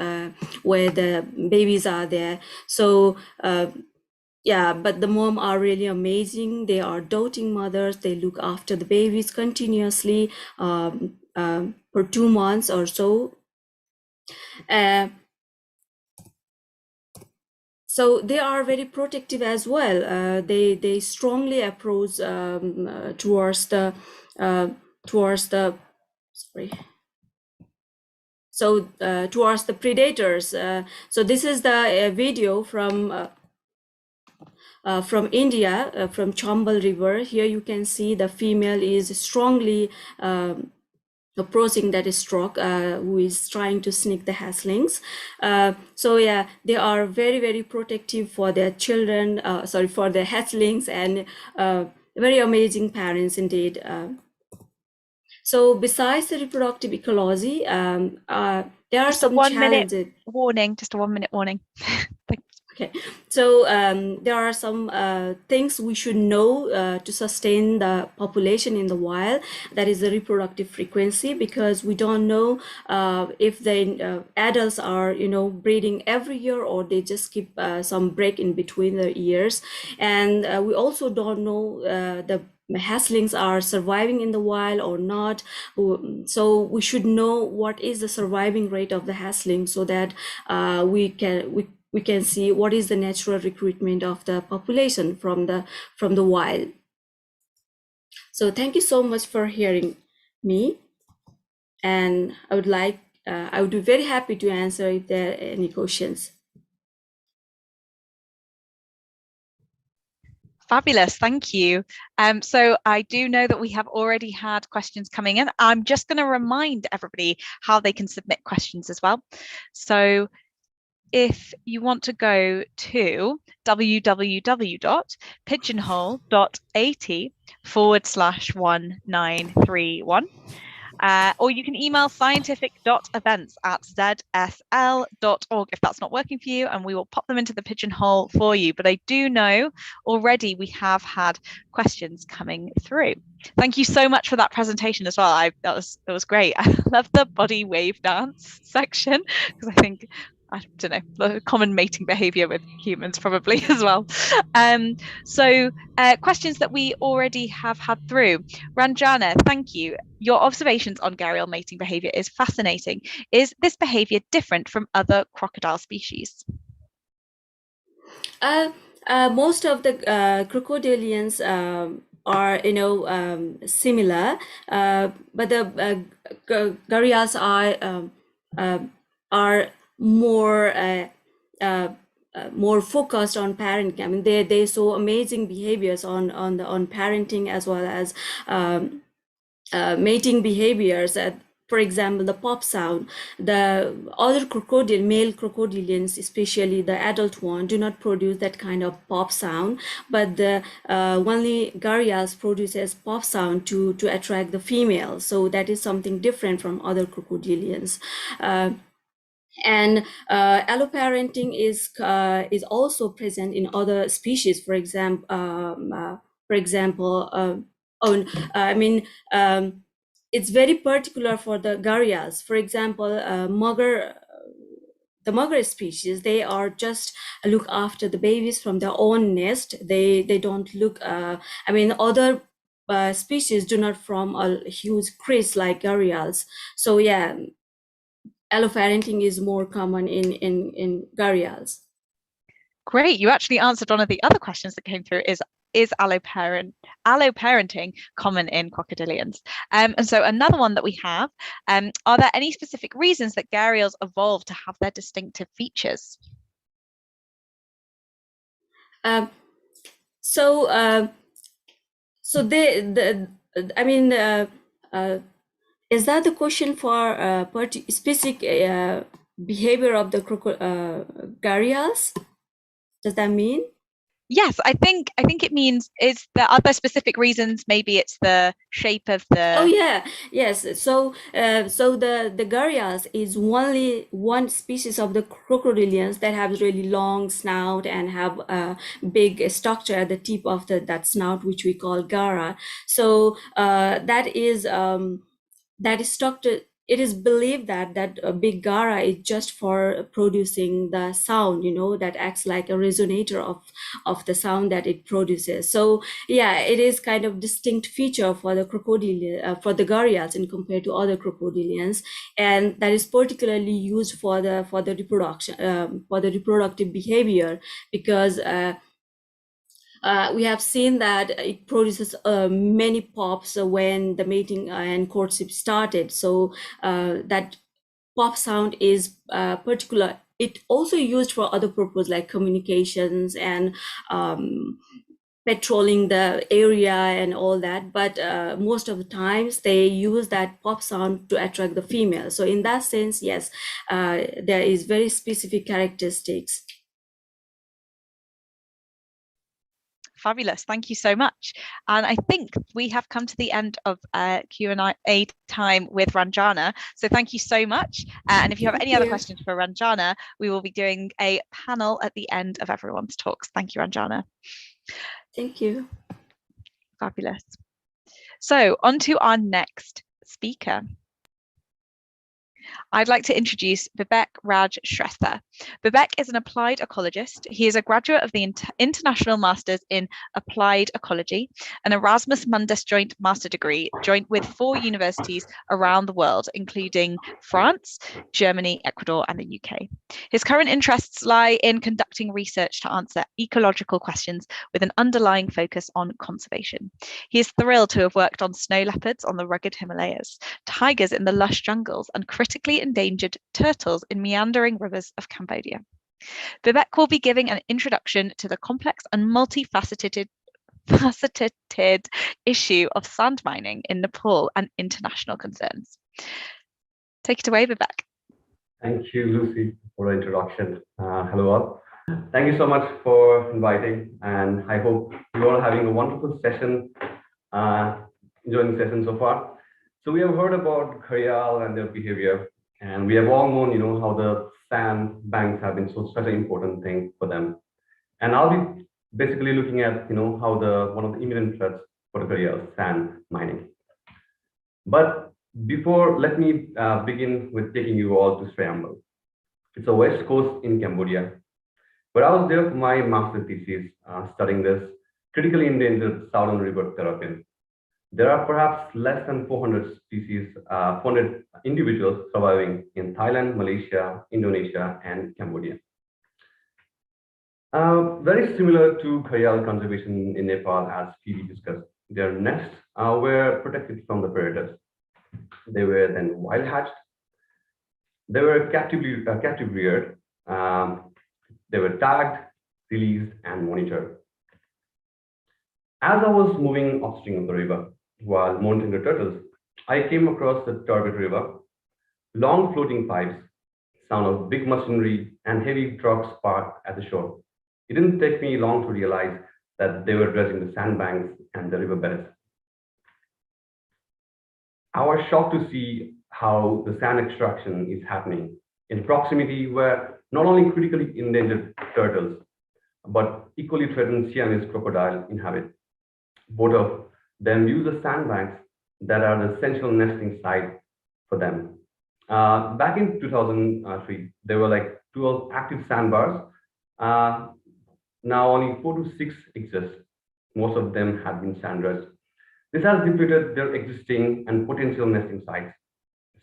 Speaker 3: where the babies are there. So yeah, but the mom are really amazing. They are doting mothers. They look after the babies continuously for 2 months or so. So they are very protective as well. They strongly approach towards the towards the predators. So this is the video from India, from Chambal River. Here you can see the female is strongly approaching that stork who is trying to sneak the hatchlings. So yeah, they are very, very protective for their children, for their hatchlings, and very amazing parents indeed. So besides the reproductive ecology, there are some challenges.
Speaker 1: Warning, just a 1 minute warning.
Speaker 3: Okay, so there are some things we should know to sustain the population in the wild. That is the reproductive frequency, because we don't know if the adults are, you know, breeding every year, or they just keep some break in between the years. And we also don't know the hatchlings are surviving in the wild or not. So we should know what is the surviving rate of the hatchling, so that we can see what is the natural recruitment of the population from the wild. So thank you so much for hearing me, and I would be very happy to answer if there are any questions.
Speaker 1: Fabulous, thank you. So I do know that we have already had questions coming in. I'm just going to remind everybody how they can submit questions as well. So if you want to go to www.pigeonhole.at/1931, or you can email scientific.events@zsl.org if that's not working for you, and we will pop them into the pigeonhole for you. But I do know already we have had questions coming through. Thank you so much for that presentation as well. That was great. I love the body wave dance section because I think, I don't know, the common mating behavior with humans probably as well. So questions that we already have had through. Ranjana, thank you. Your observations on gharial mating behavior is fascinating. Is this behavior different from other crocodile species?
Speaker 3: Most of the crocodilians are, similar, but the gharials are more focused on parenting. I mean, they show amazing behaviors on parenting as well as mating behaviors. For example, the pop sound. The other male crocodilians, especially the adult one, do not produce that kind of pop sound, but the only Gharials produces pop sound to attract the female. So that is something different from other crocodilians. And alloparenting is also present in other species. For example, it's very particular for the Gharials. For example, the mugger species, they are just look after the babies from their own nest. They don't look. Other species do not form a huge crease like Gharials. So yeah, alloparenting is more common in Gharials.
Speaker 1: Great, you actually answered one of the other questions that came through. Is alloparenting common in crocodilians? And so another one that we have, are there any specific reasons that gharials evolved to have their distinctive features?
Speaker 3: Is that the question for specific behavior of the gharials? Does that mean?
Speaker 1: Yes, I think it means, is there other specific reasons? Maybe it's the shape of the.
Speaker 3: Oh yeah, yes. So the gharials is only one species of the crocodilians that have really long snout and have a big structure at the tip of that snout, which we call gara. So that is structured. It is believed that a big gara is just for producing the sound, that acts like a resonator of the sound that it produces. So yeah, it is kind of distinct feature for the for the gharials in compared to other crocodilians, and that is particularly used for the reproduction, for the reproductive behavior, because we have seen that it produces many pops when the mating and courtship started. So that pop sound is particular. It also used for other purposes like communications and patrolling the area and all that. But most of the times they use that pop sound to attract the female. So in that sense, yes, there is very specific characteristics.
Speaker 1: Fabulous, thank you so much. And I think we have come to the end of Q&A time with Ranjana. So thank you so much. And if you have any other questions for Ranjana, we will be doing a panel at the end of everyone's talks. Thank you, Ranjana.
Speaker 3: Thank you.
Speaker 1: Fabulous. So on to our next speaker. I'd like to introduce Bibek Raj Shrestha. Bibek is an applied ecologist. He is a graduate of the International Masters in Applied Ecology, an Erasmus Mundus joint master degree, joint with 4 universities around the world, including France, Germany, Ecuador, and the UK. His current interests lie in conducting research to answer ecological questions with an underlying focus on conservation. He is thrilled to have worked on snow leopards on the rugged Himalayas, tigers in the lush jungles, and critically endangered turtles in meandering rivers of Cambodia. Bibek will be giving an introduction to the complex and multifaceted multifaceted issue of sand mining in Nepal and international concerns. Take it away, Bibek.
Speaker 4: Thank you, Lucy, for the introduction. Hello all. Thank you so much for inviting, and I hope you all are having a wonderful session, enjoying the session so far. So we have heard about Gharial and their behavior, and we have all known, how the sand banks have been such an important thing for them. And I'll be basically looking at, how one of the imminent threats for the Gharial, sand mining. But before, let me begin with taking you all to Shrestha. It's a west coast in Cambodia, where I was there for my master's thesis, studying this critically endangered southern river terrapin. There are perhaps less than 400 species, 400 individuals surviving in Thailand, Malaysia, Indonesia, and Cambodia. Very similar to Gharial conservation in Nepal, as Phoebe discussed. Their nests were protected from the predators. They were then wild hatched. They were captive reared. They were tagged, released, and monitored. As I was moving upstream of the river while monitoring the turtles, I came across the turbid river, long floating pipes, sound of big machinery, and heavy trucks parked at the shore. It didn't take me long to realize that they were dredging the sandbanks and the riverbeds. I was shocked to see how the sand extraction is happening in proximity where not only critically endangered turtles, but equally threatened Siamese crocodile inhabit. Both of them use the sandbanks that are the essential nesting site for them. Back in 2003, there were like 12 active sandbars. Now only 4 to 6 exist. Most of them have been sand dredged. This has depleted their existing and potential nesting sites.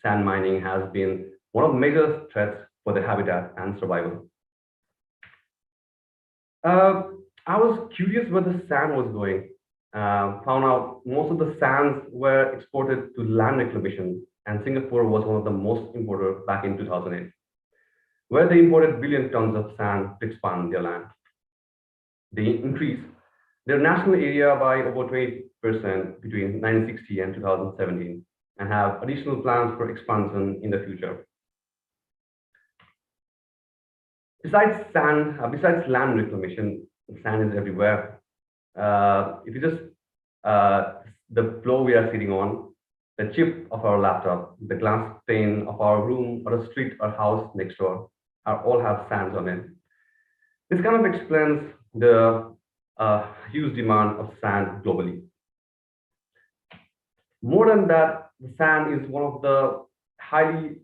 Speaker 4: Sand mining has been one of the major threats for their habitat and survival. I was curious where the sand was going. Found out most of the sands were exported to land reclamation, and Singapore was one of the most imported back in 2008, where they imported billion tons of sand to expand their land. They increased their national area by over 20% between 1960 and 2017, and have additional plans for expansion in the future. Besides land reclamation, sand is everywhere. If you just, the floor we are sitting on, the chip of our laptop, the glass pane of our room, or a street or house next door, all have sands on it. This kind of explains the huge demand of sand globally. More than that, the sand is one of the highly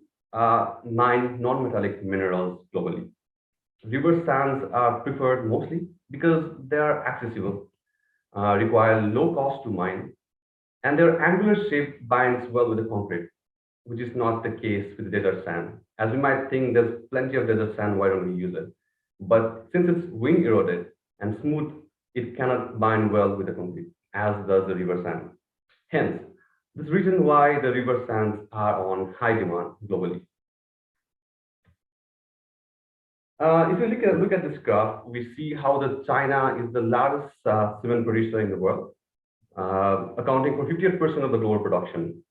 Speaker 4: mined non-metallic minerals globally. River sands are preferred mostly because they are accessible, require low cost to mine, and their angular shape binds well with the concrete, which is not the case with desert sand. As we might think there's plenty of desert sand, why don't we use it? But since it's wind eroded and smooth, it cannot bind well with the concrete, as does the river sand. Hence, this is the reason why the river sands are on high demand globally. If you look at this graph, we see how China is the largest cement producer in the world, accounting for 58% of the global production.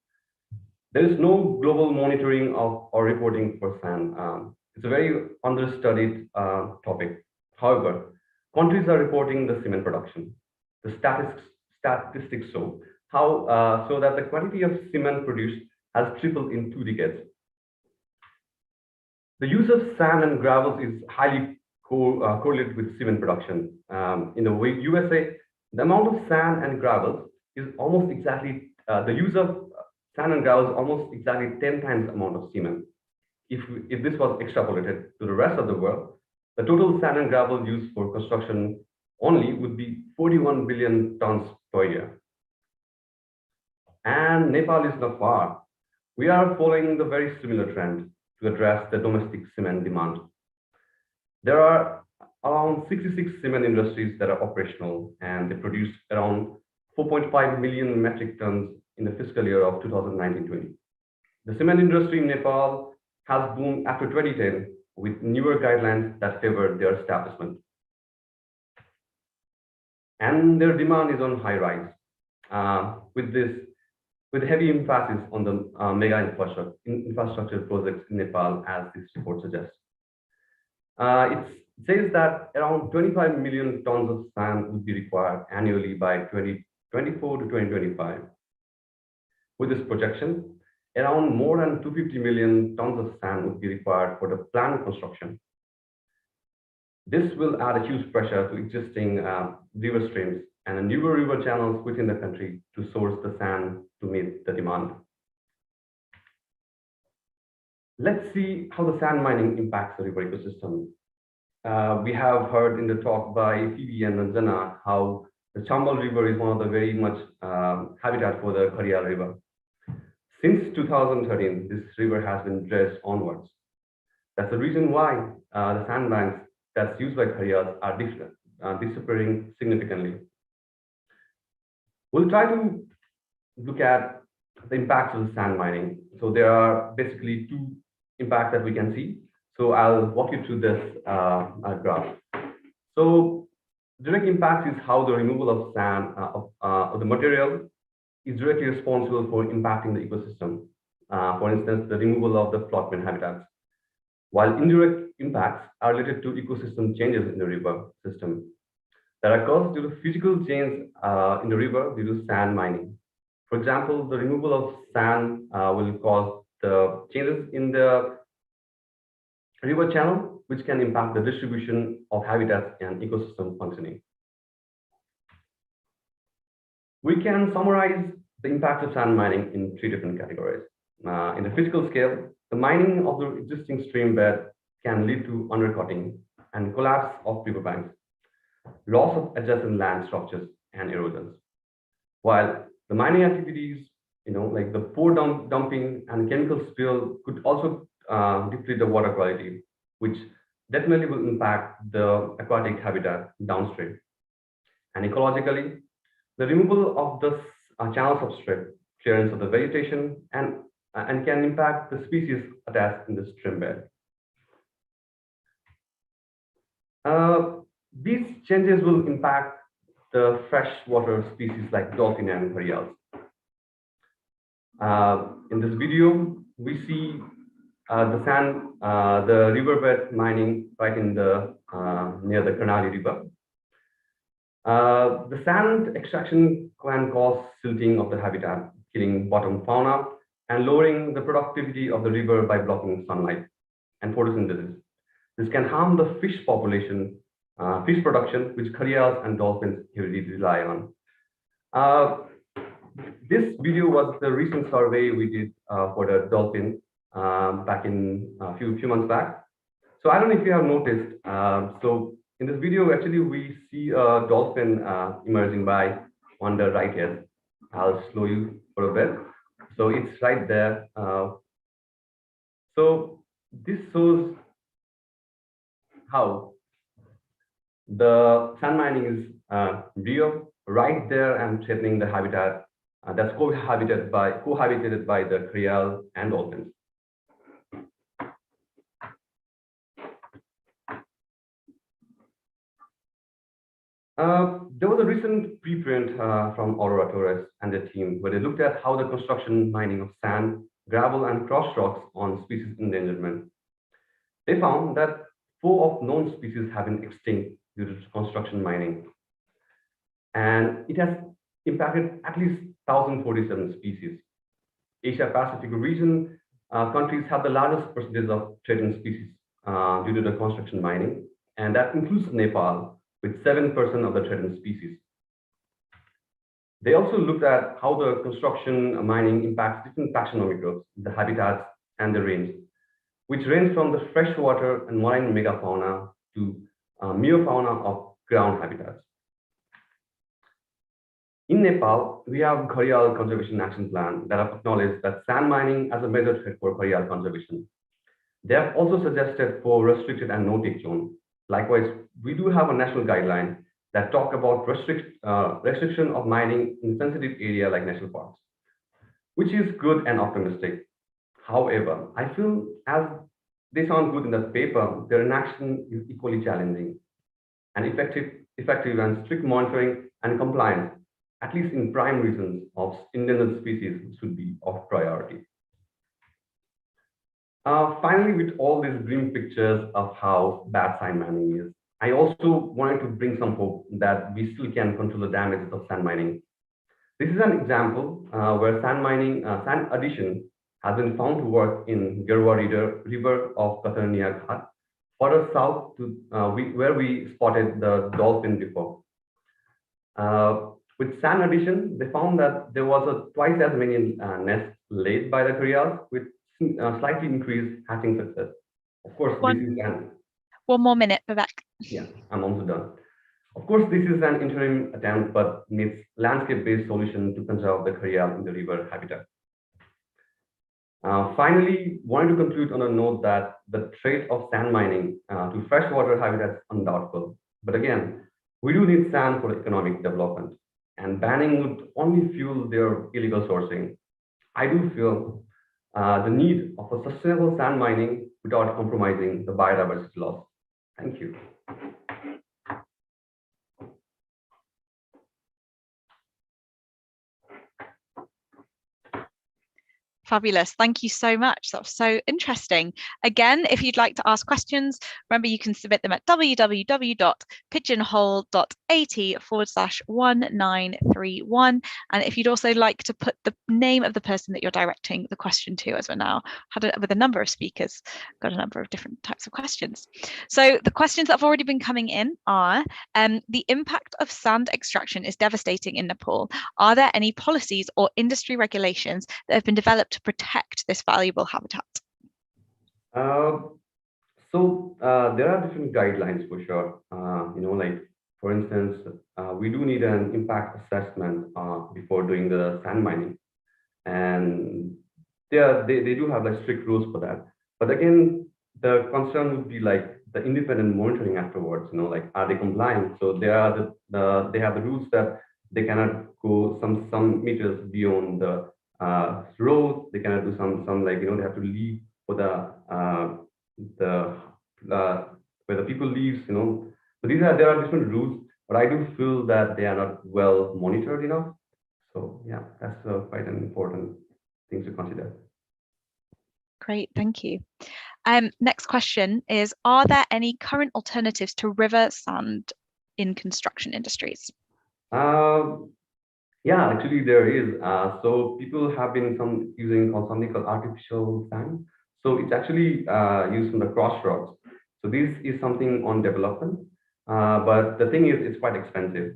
Speaker 4: There is no global monitoring of or reporting for sand. It's a very understudied topic. However, countries are reporting the cement production. The statistics show so that the quantity of cement produced has tripled in 2 decades. The use of sand and gravels is highly correlated with cement production. In the USA, the amount of sand and gravel is almost exactly, the use of sand and gravel is almost exactly 10 times the amount of cement. If this was extrapolated to the rest of the world, the total sand and gravel used for construction only would be 41 billion tons per year. And Nepal is not far. We are following the very similar trend to address the domestic cement demand. There are around 66 cement industries that are operational, and they produce around 4.5 million metric tons in the fiscal year of 2019-20. The cement industry in Nepal has boomed after 2010 with newer guidelines that favor their establishment. and their demand is on high rise, with heavy emphasis on the mega infrastructure projects in Nepal, as this report suggests. It says that around 25 million tons of sand would be required annually by 2024 to 2025. With this projection, around more than 250 million tons of sand would be required for the planned construction. This will add a huge pressure to existing river streams and newer river channels within the country to source the sand to meet the demand. Let's see how the sand mining impacts the river ecosystem. We have heard in the talk by Phoebe and Ranjana how the Chambal River is one of the very much habitat for the Gharial River. Since 2013, this river has been dredged onwards. That's the reason why the sandbanks that's used by Gharials are disappearing significantly. We'll try to look at the impacts of the sand mining. So there are basically two impacts that we can see. So I'll walk you through this graph. So direct impact is how the removal of sand of the material is directly responsible for impacting the ecosystem. For instance, the removal of the floodplain habitats. While indirect impacts are related to ecosystem changes in the river system that are caused due to physical change in the river due to sand mining. For example, the removal of sand will cause the changes in the river channel, which can impact the distribution of habitats and ecosystem functioning. We can summarize the impact of sand mining in three different categories. In the physical scale, the mining of the existing stream bed can lead to undercutting and collapse of riverbanks, loss of adjacent land structures, and erosions. While the mining activities, like the pore dumping and chemical spill, could also deplete the water quality, which definitely will impact the aquatic habitat downstream. And ecologically, the removal of the channel substrate, clearance of the vegetation, and can impact the species attached in the stream bed. These changes will impact the freshwater species like dolphin and Gharials. In this video, we see the riverbed mining right in the near the Karnali River. The sand extraction can cause silting of the habitat, killing bottom fauna and lowering the productivity of the river by blocking sunlight and photosynthesis. This can harm the fish population, fish production, which Gharials and dolphins heavily rely on. This video was the recent survey we did for the dolphin back in a few months back. So I don't know if you have noticed. So in this video, actually, we see a dolphin emerging by on the right here. I'll slow you for a bit. So it's right there. So this shows how the sand mining is real, right there, and threatening the habitat that's cohabitated by the Gharial and dolphins. There was a recent preprint from Aurora Torres and their team where they looked at how the construction mining of sand, gravel, and cross rocks on species endangerment. They found that 4 of known species have been extinct due to construction mining. And it has impacted at least 1,047 species. Asia Pacific region countries have the largest percentage of threatened species due to the construction mining, and that includes Nepal, with 7% of the threatened species. They also looked at how the construction mining impacts different taxonomic groups, the habitats, and the range, which range from the freshwater and marine megafauna to meofauna of ground habitats. In Nepal, we have Gharial Conservation Action Plan that have acknowledged that sand mining as a major threat for Gharial conservation. They have also suggested for restricted and no-take zone. Likewise, we do have a national guideline that talk about restriction of mining in sensitive area like national parks, which is good and optimistic. However, I feel as they sound good in the paper, their inaction is equally challenging. And effective and strict monitoring and compliance, at least in prime regions of endangered species, should be of priority. Finally, with all these grim pictures of how bad sand mining is, I also wanted to bring some hope that we still can control the damages of sand mining. This is an example where sand addition has been found to work in Gharial River of Katarnia Ghat, further south to where we spotted the dolphin before. With sand addition, they found that there was twice as many nests laid by the Gharials with slightly increased hatching success. Of course, this is
Speaker 1: one more minute, Bibek.
Speaker 4: Yeah, I'm almost done. Of course, this is an interim attempt, but needs landscape-based solution to conserve the Gharial in the river habitat. Finally, wanted to conclude on a note that the threat of sand mining to freshwater habitats is undoubtable. But again, we do need sand for economic development, and banning would only fuel their illegal sourcing. I do feel the need of a sustainable sand mining without compromising the biodiversity loss. Thank you.
Speaker 1: Fabulous. Thank you so much. That was so interesting. Again, if you'd like to ask questions, remember you can submit them at www.pigeonhole.at/1931. And if you'd also like to put the name of the person that you're directing the question to, as we're now with a number of speakers, got a number of different types of questions. So the questions that have already been coming in are, the impact of sand extraction is devastating in Nepal. Are there any policies or industry regulations that have been developed to protect this valuable habitat?
Speaker 4: There are different guidelines for sure. Like for instance, we do need an impact assessment before doing the sand mining, and they do have like strict rules for that. But again, the concern would be like the independent monitoring afterwards. Like are they complying? So they have the rules that they cannot go some meters beyond the road. They cannot do some like they have to leave for the where the people leaves. So there are different rules, but I do feel that they are not well monitored enough. So yeah, that's quite an important thing to consider.
Speaker 1: Great, thank you. Next question is, are there any current alternatives to river sand in construction industries?
Speaker 4: Yeah, actually there is. So people have been using something called artificial sand. So it's actually used from the crossroads. So this is something on development, but the thing is, it's quite expensive.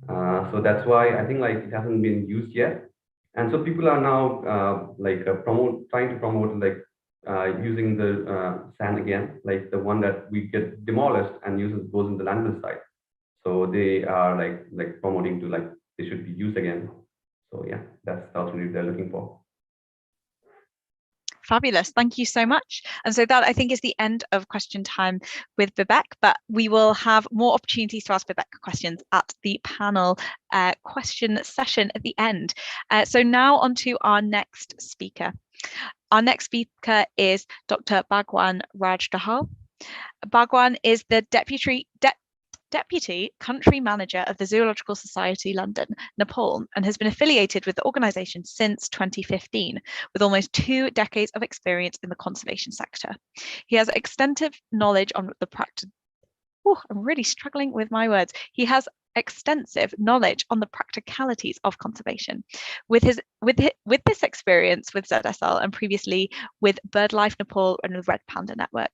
Speaker 4: So that's why I think like it hasn't been used yet. And so people are now trying to promote like using the sand again, like the one that we get demolished and goes in the landfill site. So they are like promoting to like they should be used again. So yeah, that's the alternative they're looking for.
Speaker 1: Fabulous, thank you so much. And so that I think is the end of question time with Bibek, but we will have more opportunities to ask Bibek questions at the panel question session at the end. So now on to our next speaker. Our next speaker is Dr. Bhagawan Dahal. Bhagawan is the Deputy Country Manager of the Zoological Society London, Nepal, and has been affiliated with the organisation since 2015, with almost 2 decades of experience in the conservation sector. He has extensive knowledge on the practice. Oh, I'm really struggling with my words. He has extensive knowledge on the practicalities of conservation. With this experience with ZSL and previously with BirdLife Nepal and the Red Panda Network.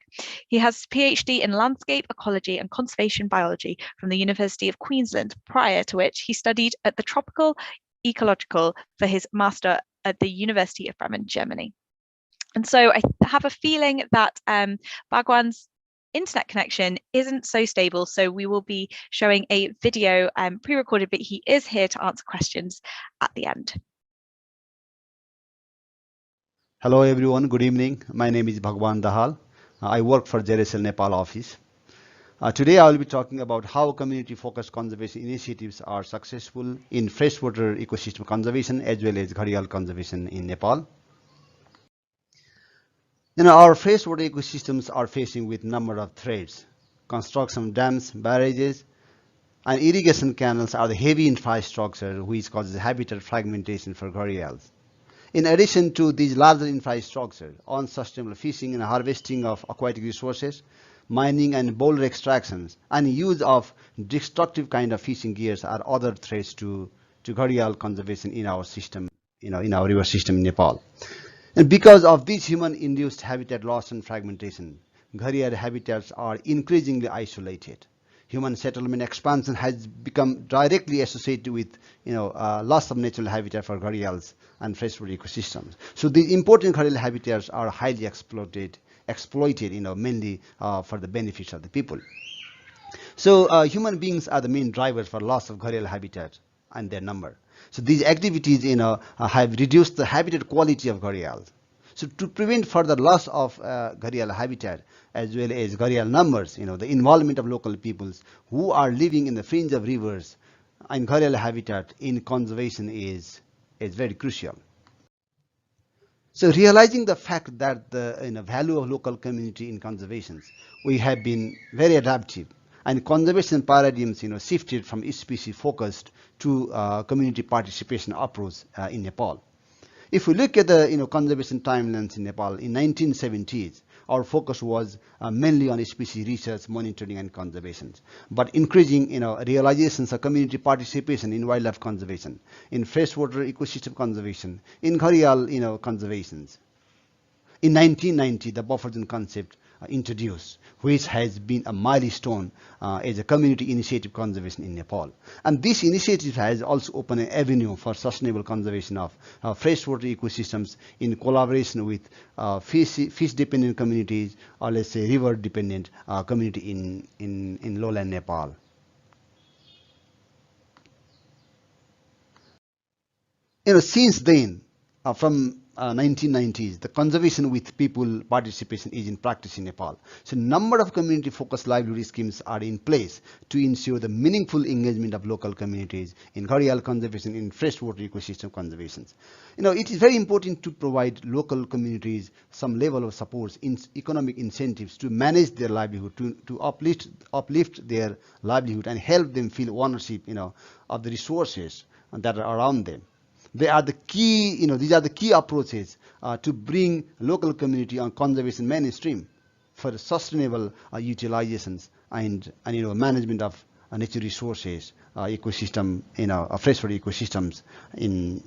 Speaker 1: He has a PhD in landscape ecology and conservation biology from the University of Queensland, prior to which he studied at the Tropical Ecological for his master at the University of Bremen, Germany. And so I have a feeling that Bhagawan's internet connection isn't so stable, so we will be showing a video pre-recorded, but he is here to answer questions at the end.
Speaker 5: Hello everyone, good evening. My name is Bhagawan Dahal. I work for GIIS Nepal office. Today I will be talking about how community-focused conservation initiatives are successful in freshwater ecosystem conservation as well as Gharial conservation in Nepal. Our freshwater ecosystems are facing with number of threats: construction of dams, barrages, And irrigation canals are the heavy infrastructure which causes habitat fragmentation for gharials. In addition to these larger infrastructure, unsustainable fishing and harvesting of aquatic resources, mining and boulder extractions, and use of destructive kind of fishing gears are other threats to gharial conservation in our system, in our river system in Nepal. And because of this human-induced habitat loss and fragmentation, gharial habitats are increasingly isolated. Human settlement expansion has become directly associated with loss of natural habitat for gharials and freshwater ecosystems. So the important gharial habitats are highly exploited mainly for the benefits of the people. So human beings are the main drivers for loss of gharial habitat and their number. So these activities have reduced the habitat quality of gharials. So to prevent further loss of gharial habitat as well as gharial numbers, the involvement of local peoples who are living in the fringe of rivers and gharial habitat in conservation is very crucial. So realizing the fact that the value of local community in conservation, we have been very adaptive, and conservation paradigms shifted from species focused to community participation approach in Nepal. If we look at the conservation timelines in Nepal, in 1970s, our focus was mainly on species research, monitoring, and conservation. But increasing realizations of community participation in wildlife conservation, in freshwater ecosystem conservation, in gharial conservations. In 1990, the buffer zone concept introduced, which has been a milestone as a community initiative conservation in Nepal. And this initiative has also opened an avenue for sustainable conservation of freshwater ecosystems in collaboration with fish-dependent communities, or let's say river-dependent community in lowland Nepal. Since then, from 1990s, the conservation with people participation is in practice in Nepal. So number of community-focused livelihood schemes are in place to ensure the meaningful engagement of local communities in gharial conservation, in freshwater ecosystem conservation. It is very important to provide local communities some level of support in economic incentives to manage their livelihood, to uplift their livelihood and help them feel ownership, of the resources that are around them. They are the key, these are the key approaches to bring local community on conservation mainstream for sustainable utilizations and management of nature resources, ecosystem, freshwater ecosystems in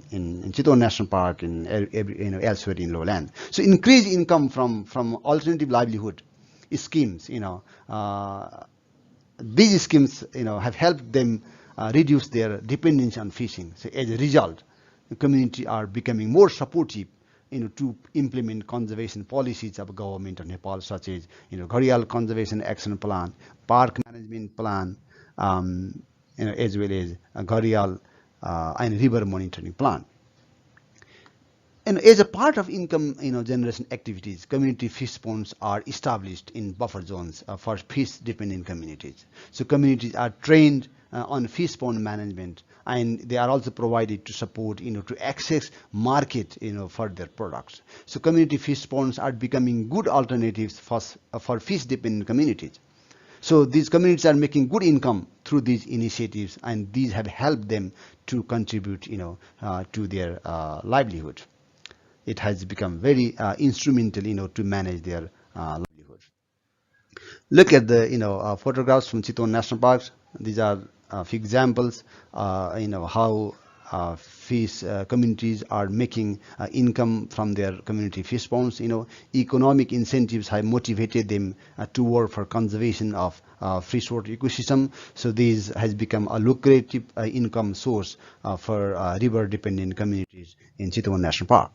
Speaker 5: Chittor National Park, in elsewhere in lowland. So increased income from alternative livelihood schemes, these schemes, have helped them reduce their dependency on fishing. So as a result, the community are becoming more supportive to implement conservation policies of government of Nepal, such as Gharial Conservation Action Plan, Park Management Plan, as well as Gharial and River Monitoring Plan. And as a part of income generation activities, community fish ponds are established in buffer zones for fish-dependent communities. So communities are trained on fish pond management, and they are also provided to support to access market for their products. So community fish ponds are becoming good alternatives for fish-dependent communities. So these communities are making good income through these initiatives, and these have helped them to contribute to their livelihood. It has become very instrumental to manage their livelihood. Look at the photographs from Chittor National Parks. These are a few examples how fish communities are making income from their community fish ponds. Economic incentives have motivated them to work for conservation of freshwater ecosystem. So this has become a lucrative income source for river-dependent communities in Chittor National Park.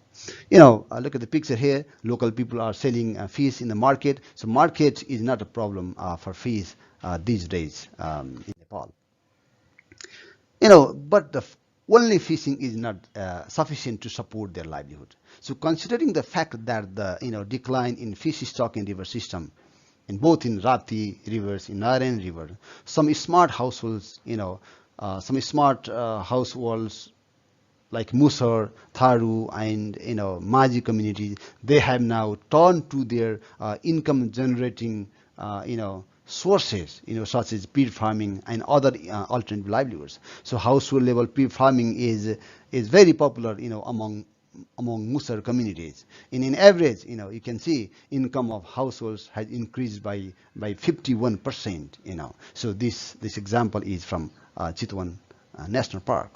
Speaker 5: Look at the picture here. Local people are selling fish in the market. So market is not a problem for fish these days in Nepal. But the only fishing is not sufficient to support their livelihood. So considering the fact that the decline in fish stock in river system, in both in Rathi rivers, in Narayan river, some smart households, like Musar, Tharu, and Maji communities, they have now turned to their income generating sources, such as peat farming and other alternative livelihoods. So household level peat farming is very popular, among Musar communities. In average, you can see income of households has increased by 51%. So this example is from Chitwan National Park.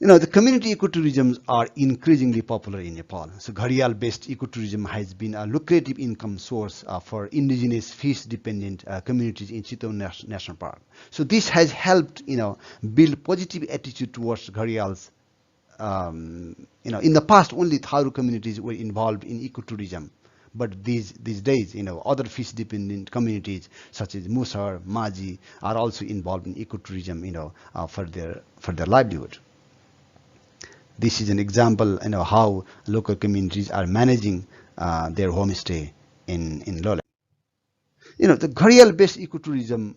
Speaker 5: The community ecotourisms are increasingly popular in Nepal. So Gharial-based ecotourism has been a lucrative income source for indigenous fish-dependent communities in Chitwan National Park. So this has helped, build positive attitude towards Gharials. In the past, only Tharu communities were involved in ecotourism, but these days, other fish-dependent communities such as Musar, Maji are also involved in ecotourism, for their livelihood. This is an example, how local communities are managing their homestay in lowland. The Gharial-based ecotourism,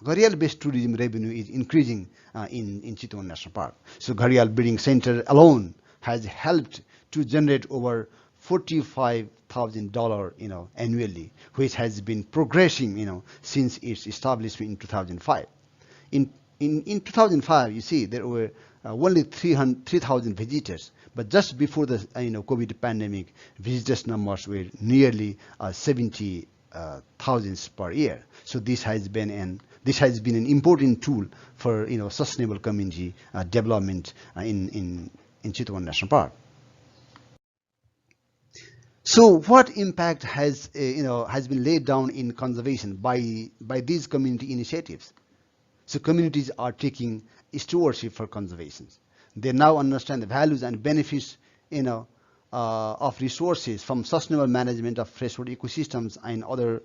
Speaker 5: Gharial-based tourism revenue is increasing in Chitwan National Park. So Gharial Breeding Center alone has helped to generate over $45,000, annually, which has been progressing, since its establishment in 2005. In 2005, you see, there were only 3,000 visitors, but just before the COVID pandemic, visitors numbers were nearly 70,000 per year. So this has been an important tool for sustainable community development in Chitwan National Park. So what impact has been laid down in conservation by these community initiatives? So communities are taking stewardship for conservation. They now understand the values and benefits, of resources, from sustainable management of freshwater ecosystems and other,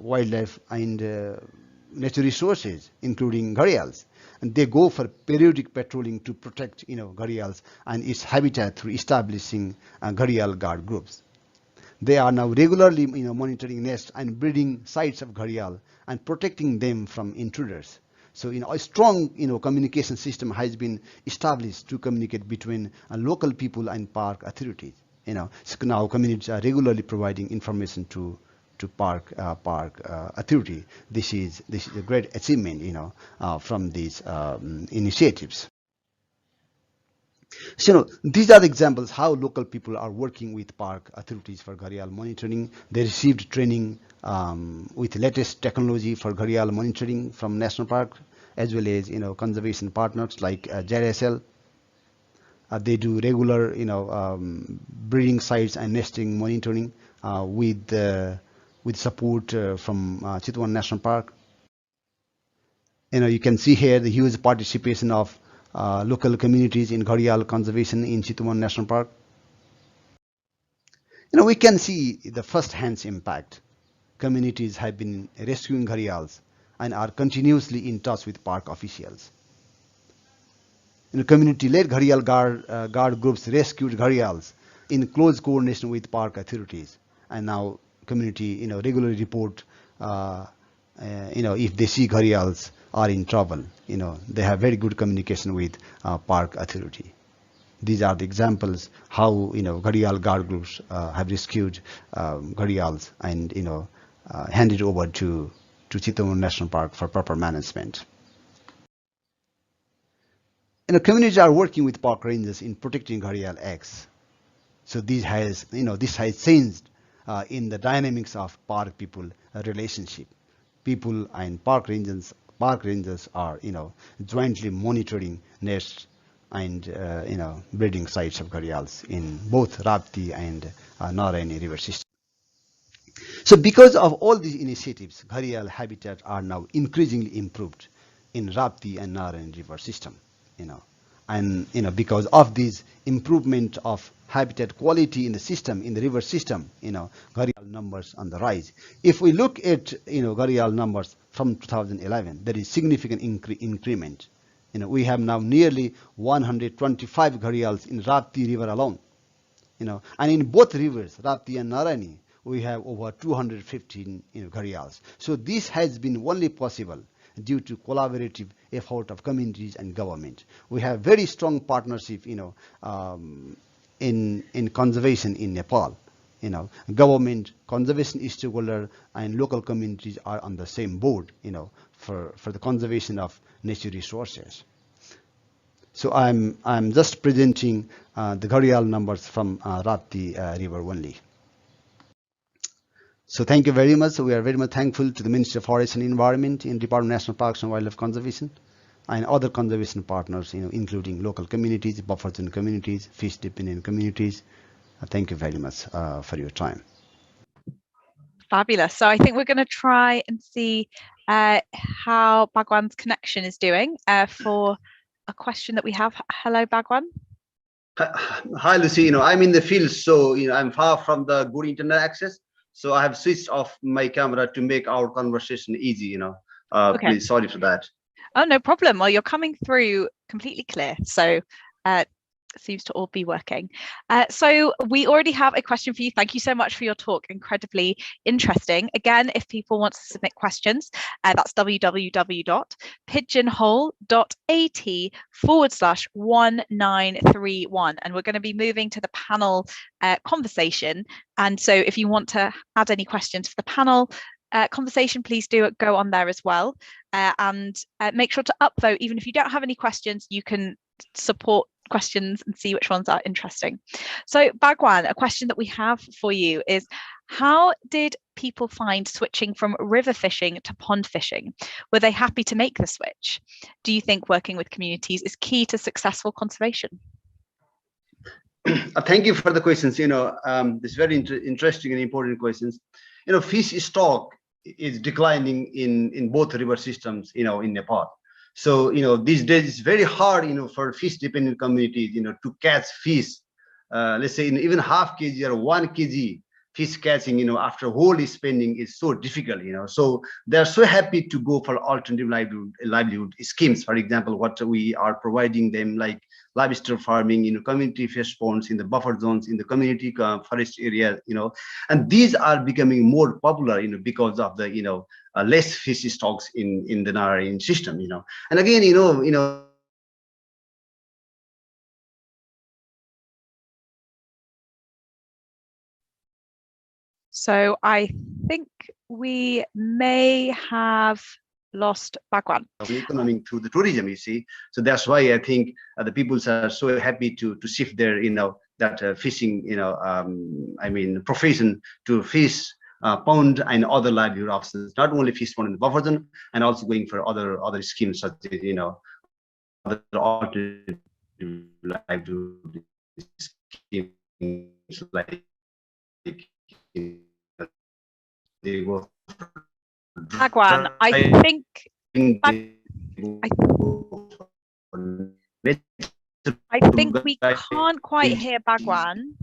Speaker 5: wildlife and nature resources, including Gharials. And they go for periodic patrolling to protect, Gharials and its habitat through establishing Gharial guard groups. They are now regularly, monitoring nests and breeding sites of Gharial and protecting them from intruders. So, a strong, communication system has been established to communicate between local people and park authorities. So now communities are regularly providing information to park authority. This is a great achievement, from these initiatives. So these are the examples how local people are working with park authorities for Gharial monitoring. They received training with latest technology for Gharial monitoring from National Park, as well as conservation partners like GIIS. They do regular breeding sites and nesting monitoring with support from Chitwan National Park. You can see here the huge participation of local communities in Gharial conservation in Chitwan National Park. We can see the first-hand impact. Communities have been rescuing Gharials and are continuously in touch with park officials. Community-led Gharial guard groups rescued Gharials in close coordination with park authorities, and now community regularly report if they see Gharials are in trouble. They have very good communication with park authority. These are the examples how Gharial guard groups have rescued Gharials and handed over to Chitwan National Park for proper management. Communities are working with park rangers in protecting Gharial eggs. So this has changed in the dynamics of park people relationship. People and park rangers are jointly monitoring nests and breeding sites of Gharials in both Rapti and Narayani river system. So because of all these initiatives, Gharial habitat are now increasingly improved in Rapti and Narayani river system. And because of this improvement of habitat quality in the system, in the river system, Gharial numbers on the rise. If we look at Gharial numbers from 2011, there is significant increment. We have now nearly 125 Gharials in Rapti river alone. And in both rivers, Rapti and Narayani, we have over 215 Gharials. So this has been only possible due to collaborative effort of communities and government. We have very strong partnership, in conservation in Nepal. government, conservation stakeholder, and local communities are on the same board, for the conservation of nature resources. So I'm just presenting the Gharial numbers from Rapti River only. So thank you very much. We are very much thankful to the Ministry of Forest and Environment in Department of National Parks and Wildlife Conservation and other conservation partners, including local communities, buffer zone communities, fish dependent communities. Thank you very much for your time.
Speaker 1: Fabulous. So I think we're going to try and see how Bhagwan's connection is doing for a question that we have. Hello, Bhagwan.
Speaker 6: Hi, Lucy. I'm in the field, so I'm far from the good internet access. So I have switched off my camera to make our conversation easy.
Speaker 1: Okay.
Speaker 6: Please, sorry for that.
Speaker 1: Oh, no problem. Well, you're coming through completely clear. So seems to all be working. So we already have a question for you. Thank you so much for your talk. Incredibly interesting. Again, if people want to submit questions, that's www.pigeonhole.at/1931. And we're going to be moving to the panel conversation. And so if you want to add any questions for the panel conversation, please do go on there as well. And make sure to upvote. Even if you don't have any questions, you can support questions and see which ones are interesting. So Bhagwan, a question that we have for you is, how did people find switching from river fishing to pond fishing? Were they happy to make the switch? Do you think working with communities is key to successful conservation?
Speaker 6: Thank you for the questions. This very interesting and important questions. Fish stock is declining in both river systems, in Nepal. So, these days it's very hard, for fish dependent communities, to catch fish, let's say even half kg or 1 kg fish catching, after whole spending is so difficult, so they're so happy to go for alternative livelihood schemes. For example, what we are providing them, like livestock farming, community fish ponds in the buffer zones, in the community forest area, and these are becoming more popular, because of the, less fish stocks in the Narayan system, and again,
Speaker 1: So I think we may have lost Bhagwan.
Speaker 6: Economy through the tourism, you see. So that's why I think the people are so happy to shift their, that fishing, profession to fish pond and other livelihood options, not only fish pond in the buffer zone, and also going for other schemes such as, other alternative livelihood schemes, like they go.
Speaker 1: Bhagwan, I think we can't quite hear Bhagwan.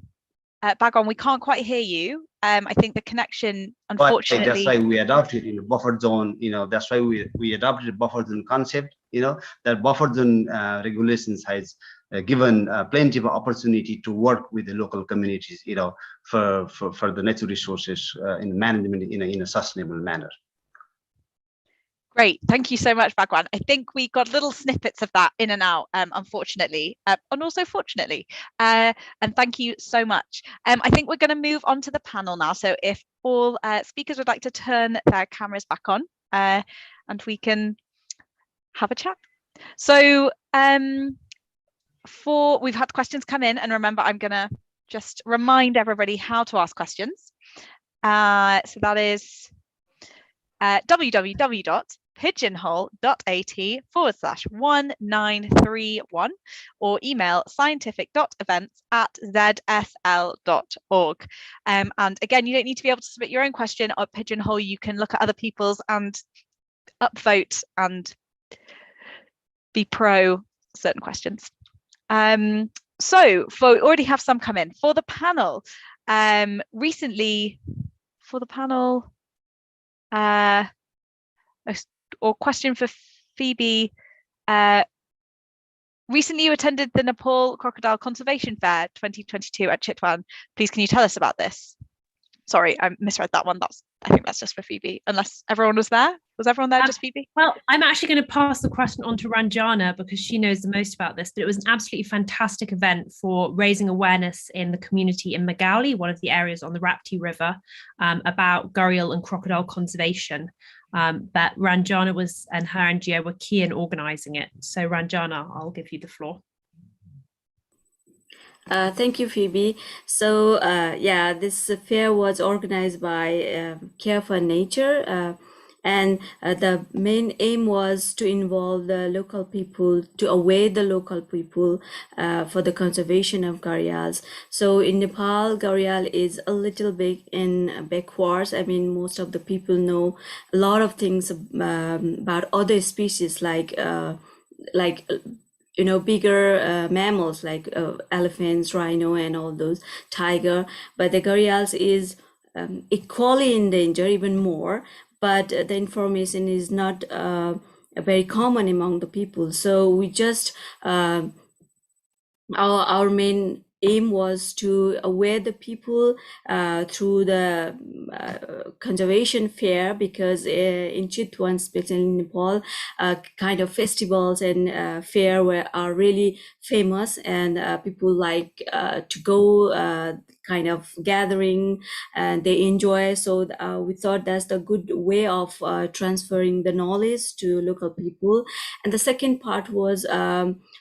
Speaker 1: Bhagwan, we can't quite hear you. I think the connection, unfortunately.
Speaker 6: That's why we adopted in the buffer zone. That's why we adopted the buffer zone concept. That buffer zone regulations has given plenty of opportunity to work with the local communities. For the natural resources in management in a sustainable manner.
Speaker 1: Great, thank you so much, Bhagwan. I think we got little snippets of that in and out, unfortunately, and also fortunately. And thank you so much. I think we're going to move on to the panel now. So if all speakers would like to turn their cameras back on, and we can have a chat. So we've had questions come in, and remember, I'm going to just remind everybody how to ask questions. So that is www.pigeonhole.at/1931 or email scientific.events@zsl.org. And again, you don't need to be able to submit your own question on Pigeonhole. You can look at other people's and upvote and be pro certain questions. So we already have some come in for the panel. Recently, for the panel, or question for Phoebe. Recently you attended the Nepal Crocodile Conservation Fair 2022 at Chitwan. Please, can you tell us about this? Sorry, I misread that one. That's I think that's just for Phoebe, unless everyone was there. Was everyone there, just Phoebe?
Speaker 2: Well, I'm actually going to pass the question on to Ranjana because she knows the most about this, but it was an absolutely fantastic event for raising awareness in the community in Meghali, one of the areas on the Rapti River, about gharial and crocodile conservation. But Ranjana and her NGO were key in organising it. So Ranjana, I'll give you the floor.
Speaker 3: Thank you, Phoebe. So, yeah, this fair was organized by Care for Nature, and the main aim was to involve the local people, to aware the local people for the conservation of gharials. So in Nepal, gharial is a little bit in backwards. I mean, most of the people know a lot of things about other species like bigger mammals like elephants, rhino, and all those, tiger. But the gharials is equally in danger, even more. But the information is not very common among the people. So we just our main aim was to aware the people through the conservation fair, because in Chitwan, especially in Nepal, kind of festivals and fair are really famous, and people like to go kind of gathering, and they enjoy. So we thought that's a good way of transferring the knowledge to local people. And the second part was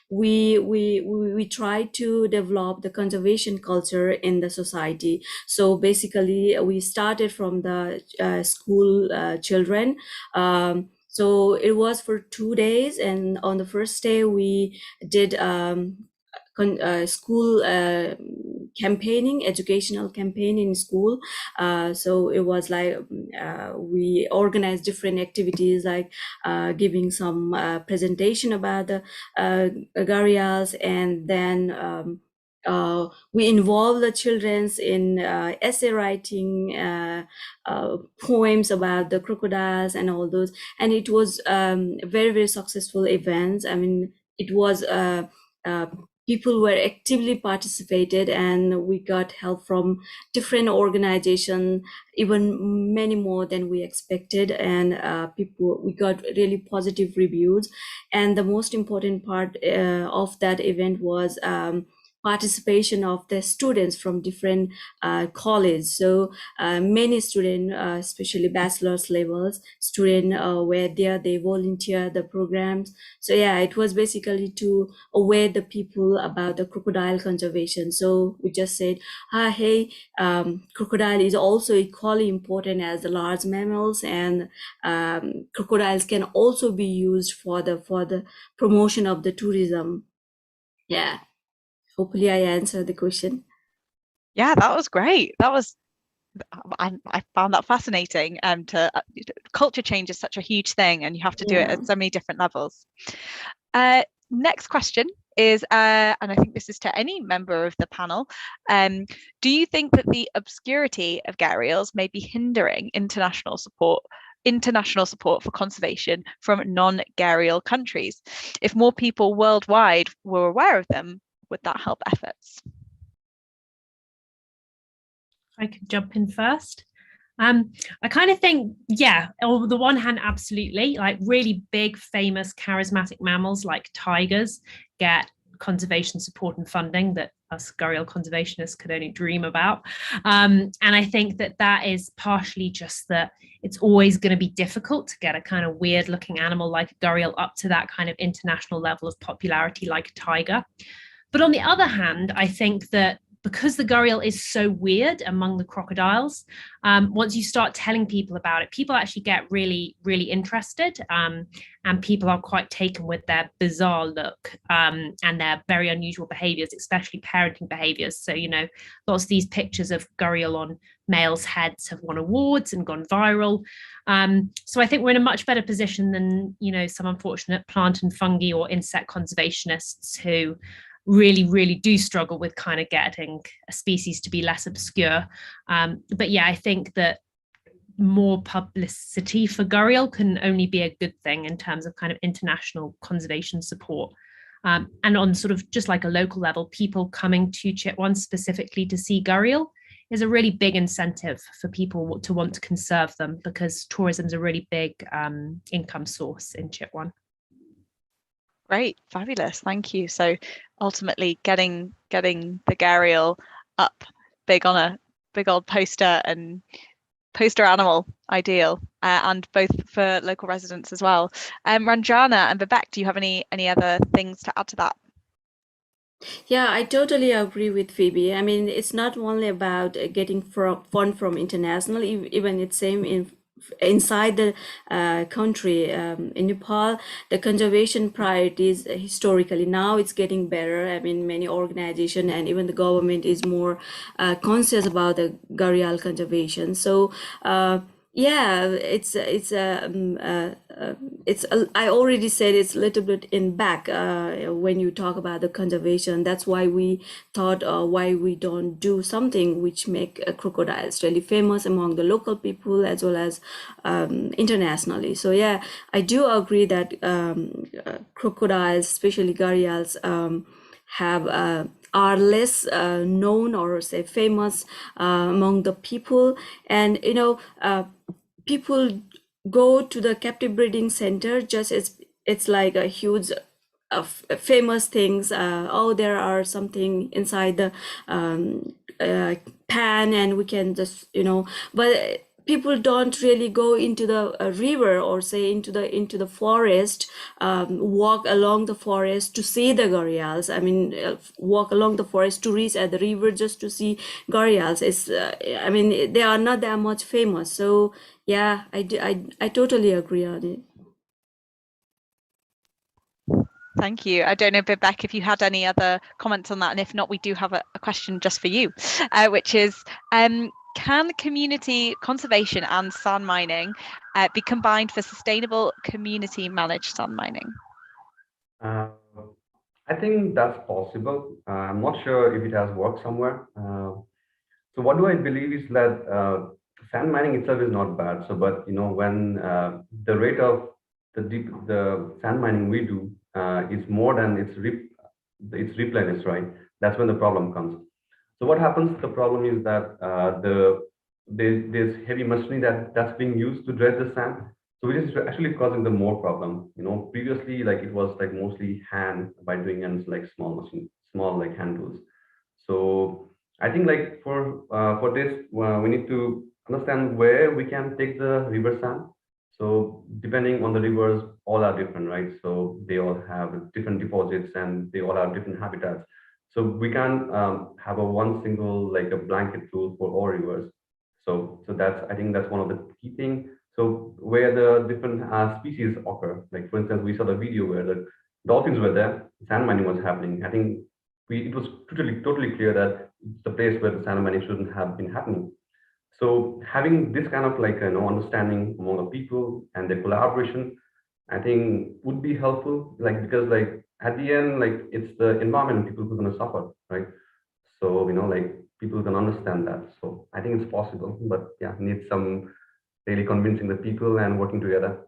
Speaker 3: we tried to develop the conservation culture in the society. So basically, we started from the school children. So it was for 2 days, and on the first day we did school campaigning, educational campaign in school. So it was like we organized different activities, like giving some presentation about the gharials, and then we involve the children in essay writing, poems about the crocodiles and all those. And it was very, very successful events. I mean, it was people were actively participated, and we got help from different organizations, even many more than we expected. And we got really positive reviews. And the most important part of that event was participation of the students from different colleges. So many students, especially bachelor's levels students, were there. They volunteer the programs. So yeah, it was basically to aware the people about the crocodile conservation. So we just said, hey, crocodile is also equally important as the large mammals, and crocodiles can also be used for the promotion of the tourism. Yeah. Hopefully I answered the question.
Speaker 1: Yeah, that was great. I found that fascinating. Culture change is such a huge thing, and you have to do it at so many different levels. Next question is, and I think this is to any member of the panel, do you think that the obscurity of gharials may be hindering international support for conservation from non-gharial countries? If more people worldwide were aware of them, would that help efforts?
Speaker 2: I could jump in first. I kind of think, yeah, on the one hand, absolutely, like really big, famous, charismatic mammals like tigers get conservation support and funding that us gharial conservationists could only dream about. And I think that is partially just that it's always going to be difficult to get a kind of weird looking animal like a gharial up to that kind of international level of popularity like a tiger. But on the other hand, I think that because the gharial is so weird among the crocodiles, once you start telling people about it, people actually get really, really interested, and people are quite taken with their bizarre look and their very unusual behaviors, especially parenting behaviors. So, lots of these pictures of gharial on males' heads have won awards and gone viral. So I think we're in a much better position than, some unfortunate plant and fungi or insect conservationists who really, really do struggle with kind of getting a species to be less obscure. But yeah, I think that more publicity for gharial can only be a good thing in terms of kind of international conservation support. And on sort of just like a local level, people coming to Chitwan specifically to see gharial is a really big incentive for people to want to conserve them, because tourism is a really big income source in Chitwan.
Speaker 1: Great, fabulous, thank you. So ultimately getting the gharial up big on a big old poster and poster animal ideal, and both for local residents as well. Ranjana and Bibek, do you have any other things to add to that?
Speaker 3: Yeah, I totally agree with Phoebe. I mean, it's not only about getting fund from international, even it's same inside the country. In Nepal, the conservation priorities historically, now it's getting better. I mean, many organization and even the government is more conscious about the gharial conservation. So yeah, it's I already said it's a little bit in back when you talk about the conservation. That's why we thought why we don't do something which make crocodiles really famous among the local people as well as internationally. So yeah, I do agree that crocodiles, especially gharials, have are less known or say famous among the people. And you know, people go to the captive breeding center just as it's like a huge famous things. Oh, there are something inside the pan and we can just, you know, but people don't really go into the river or say into the forest, walk along the forest to see the gharials. I mean, walk along the forest to reach at the river just to see gharials. It's I mean, they are not that much famous. So yeah, I totally agree on it.
Speaker 1: Thank you. I don't know, Bibek, if you had any other comments on that, and if not, we do have a question just for you, which is, can community conservation and sand mining be combined for sustainable community managed sand mining?
Speaker 4: I think that's possible. I'm not sure if it has worked somewhere. So what do I believe is that sand mining itself is not bad. So, but you know, when the rate of the sand mining we do is more than it's replenished, right? That's when the problem comes. So what happens? The problem is that there's heavy machinery that's being used to dredge the sand. So which is actually causing the more problem. You know, previously like it was like mostly hand by doing and like small like hand tools. So I think like for this we need to understand where we can take the river sand. So depending on the rivers, all are different, right? So they all have different deposits and they all have different habitats. So we can't have a one single like a blanket rule for all rivers. So that's, I think that's one of the key things. So where the different species occur, like for instance, we saw the video where the dolphins were there, sand mining was happening. I think it was totally clear that it's the place where the sand mining shouldn't have been happening. So having this kind of like understanding among the people and the collaboration, I think would be helpful. Like because like at the end, like it's the environment people who are going to suffer, right? So you know, like people can understand that. So I think it's possible, but yeah, need some really convincing the people and working together.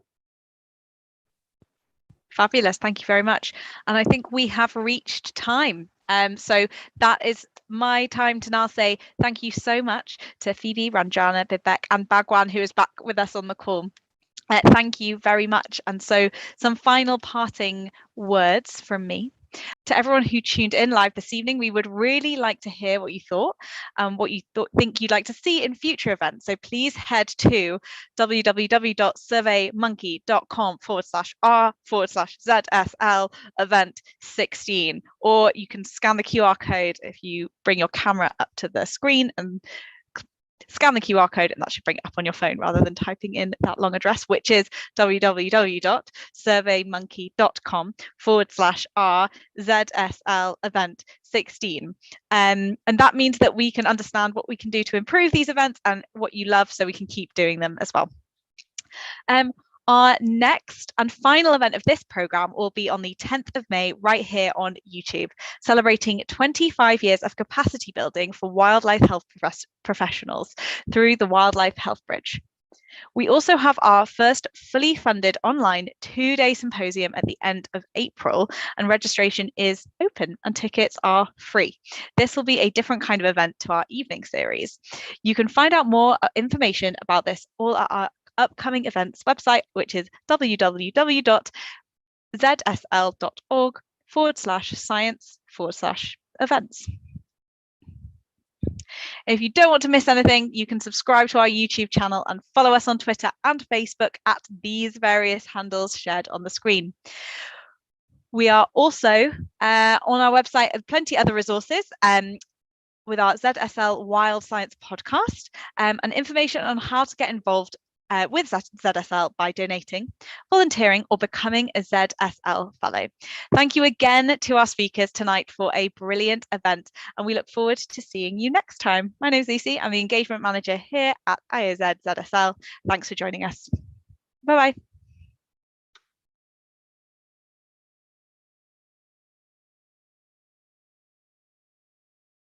Speaker 1: Fabulous, thank you very much. And I think we have reached time. So that is my time to now say thank you so much to Phoebe, Ranjana, Bibek and Bhagawan, who is back with us on the call. Thank you very much. And so some final parting words from me. To everyone who tuned in live this evening, we would really like to hear what you thought, what you think you'd like to see in future events. So please head to www.surveymonkey.com/r/ZSL event 16, or you can scan the QR code if you bring your camera up to the screen and scan the QR code, and that should bring it up on your phone rather than typing in that long address, which is www.surveymonkey.com/r/ZSL event 16. And that means that we can understand what we can do to improve these events and what you love, so we can keep doing them as well. Our next and final event of this programme will be on the 10th of May, right here on YouTube, celebrating 25 years of capacity building for wildlife health professionals through the Wildlife Health Bridge. We also have our first fully funded online 2-day symposium at the end of April, and registration is open and tickets are free. This will be a different kind of event to our evening series. You can find out more information about this all at our upcoming events website, which is www.zsl.org/science/events. If you don't want to miss anything, you can subscribe to our YouTube channel and follow us on Twitter and Facebook at these various handles shared on the screen. We are also on our website of plenty other resources with our ZSL Wild Science podcast and information on how to get involved with ZSL by donating, volunteering, or becoming a ZSL fellow. Thank you again to our speakers tonight for a brilliant event, and we look forward to seeing you next time. My name is Lucy. I'm the engagement manager here at IOZ ZSL. Thanks for joining us. Bye-bye.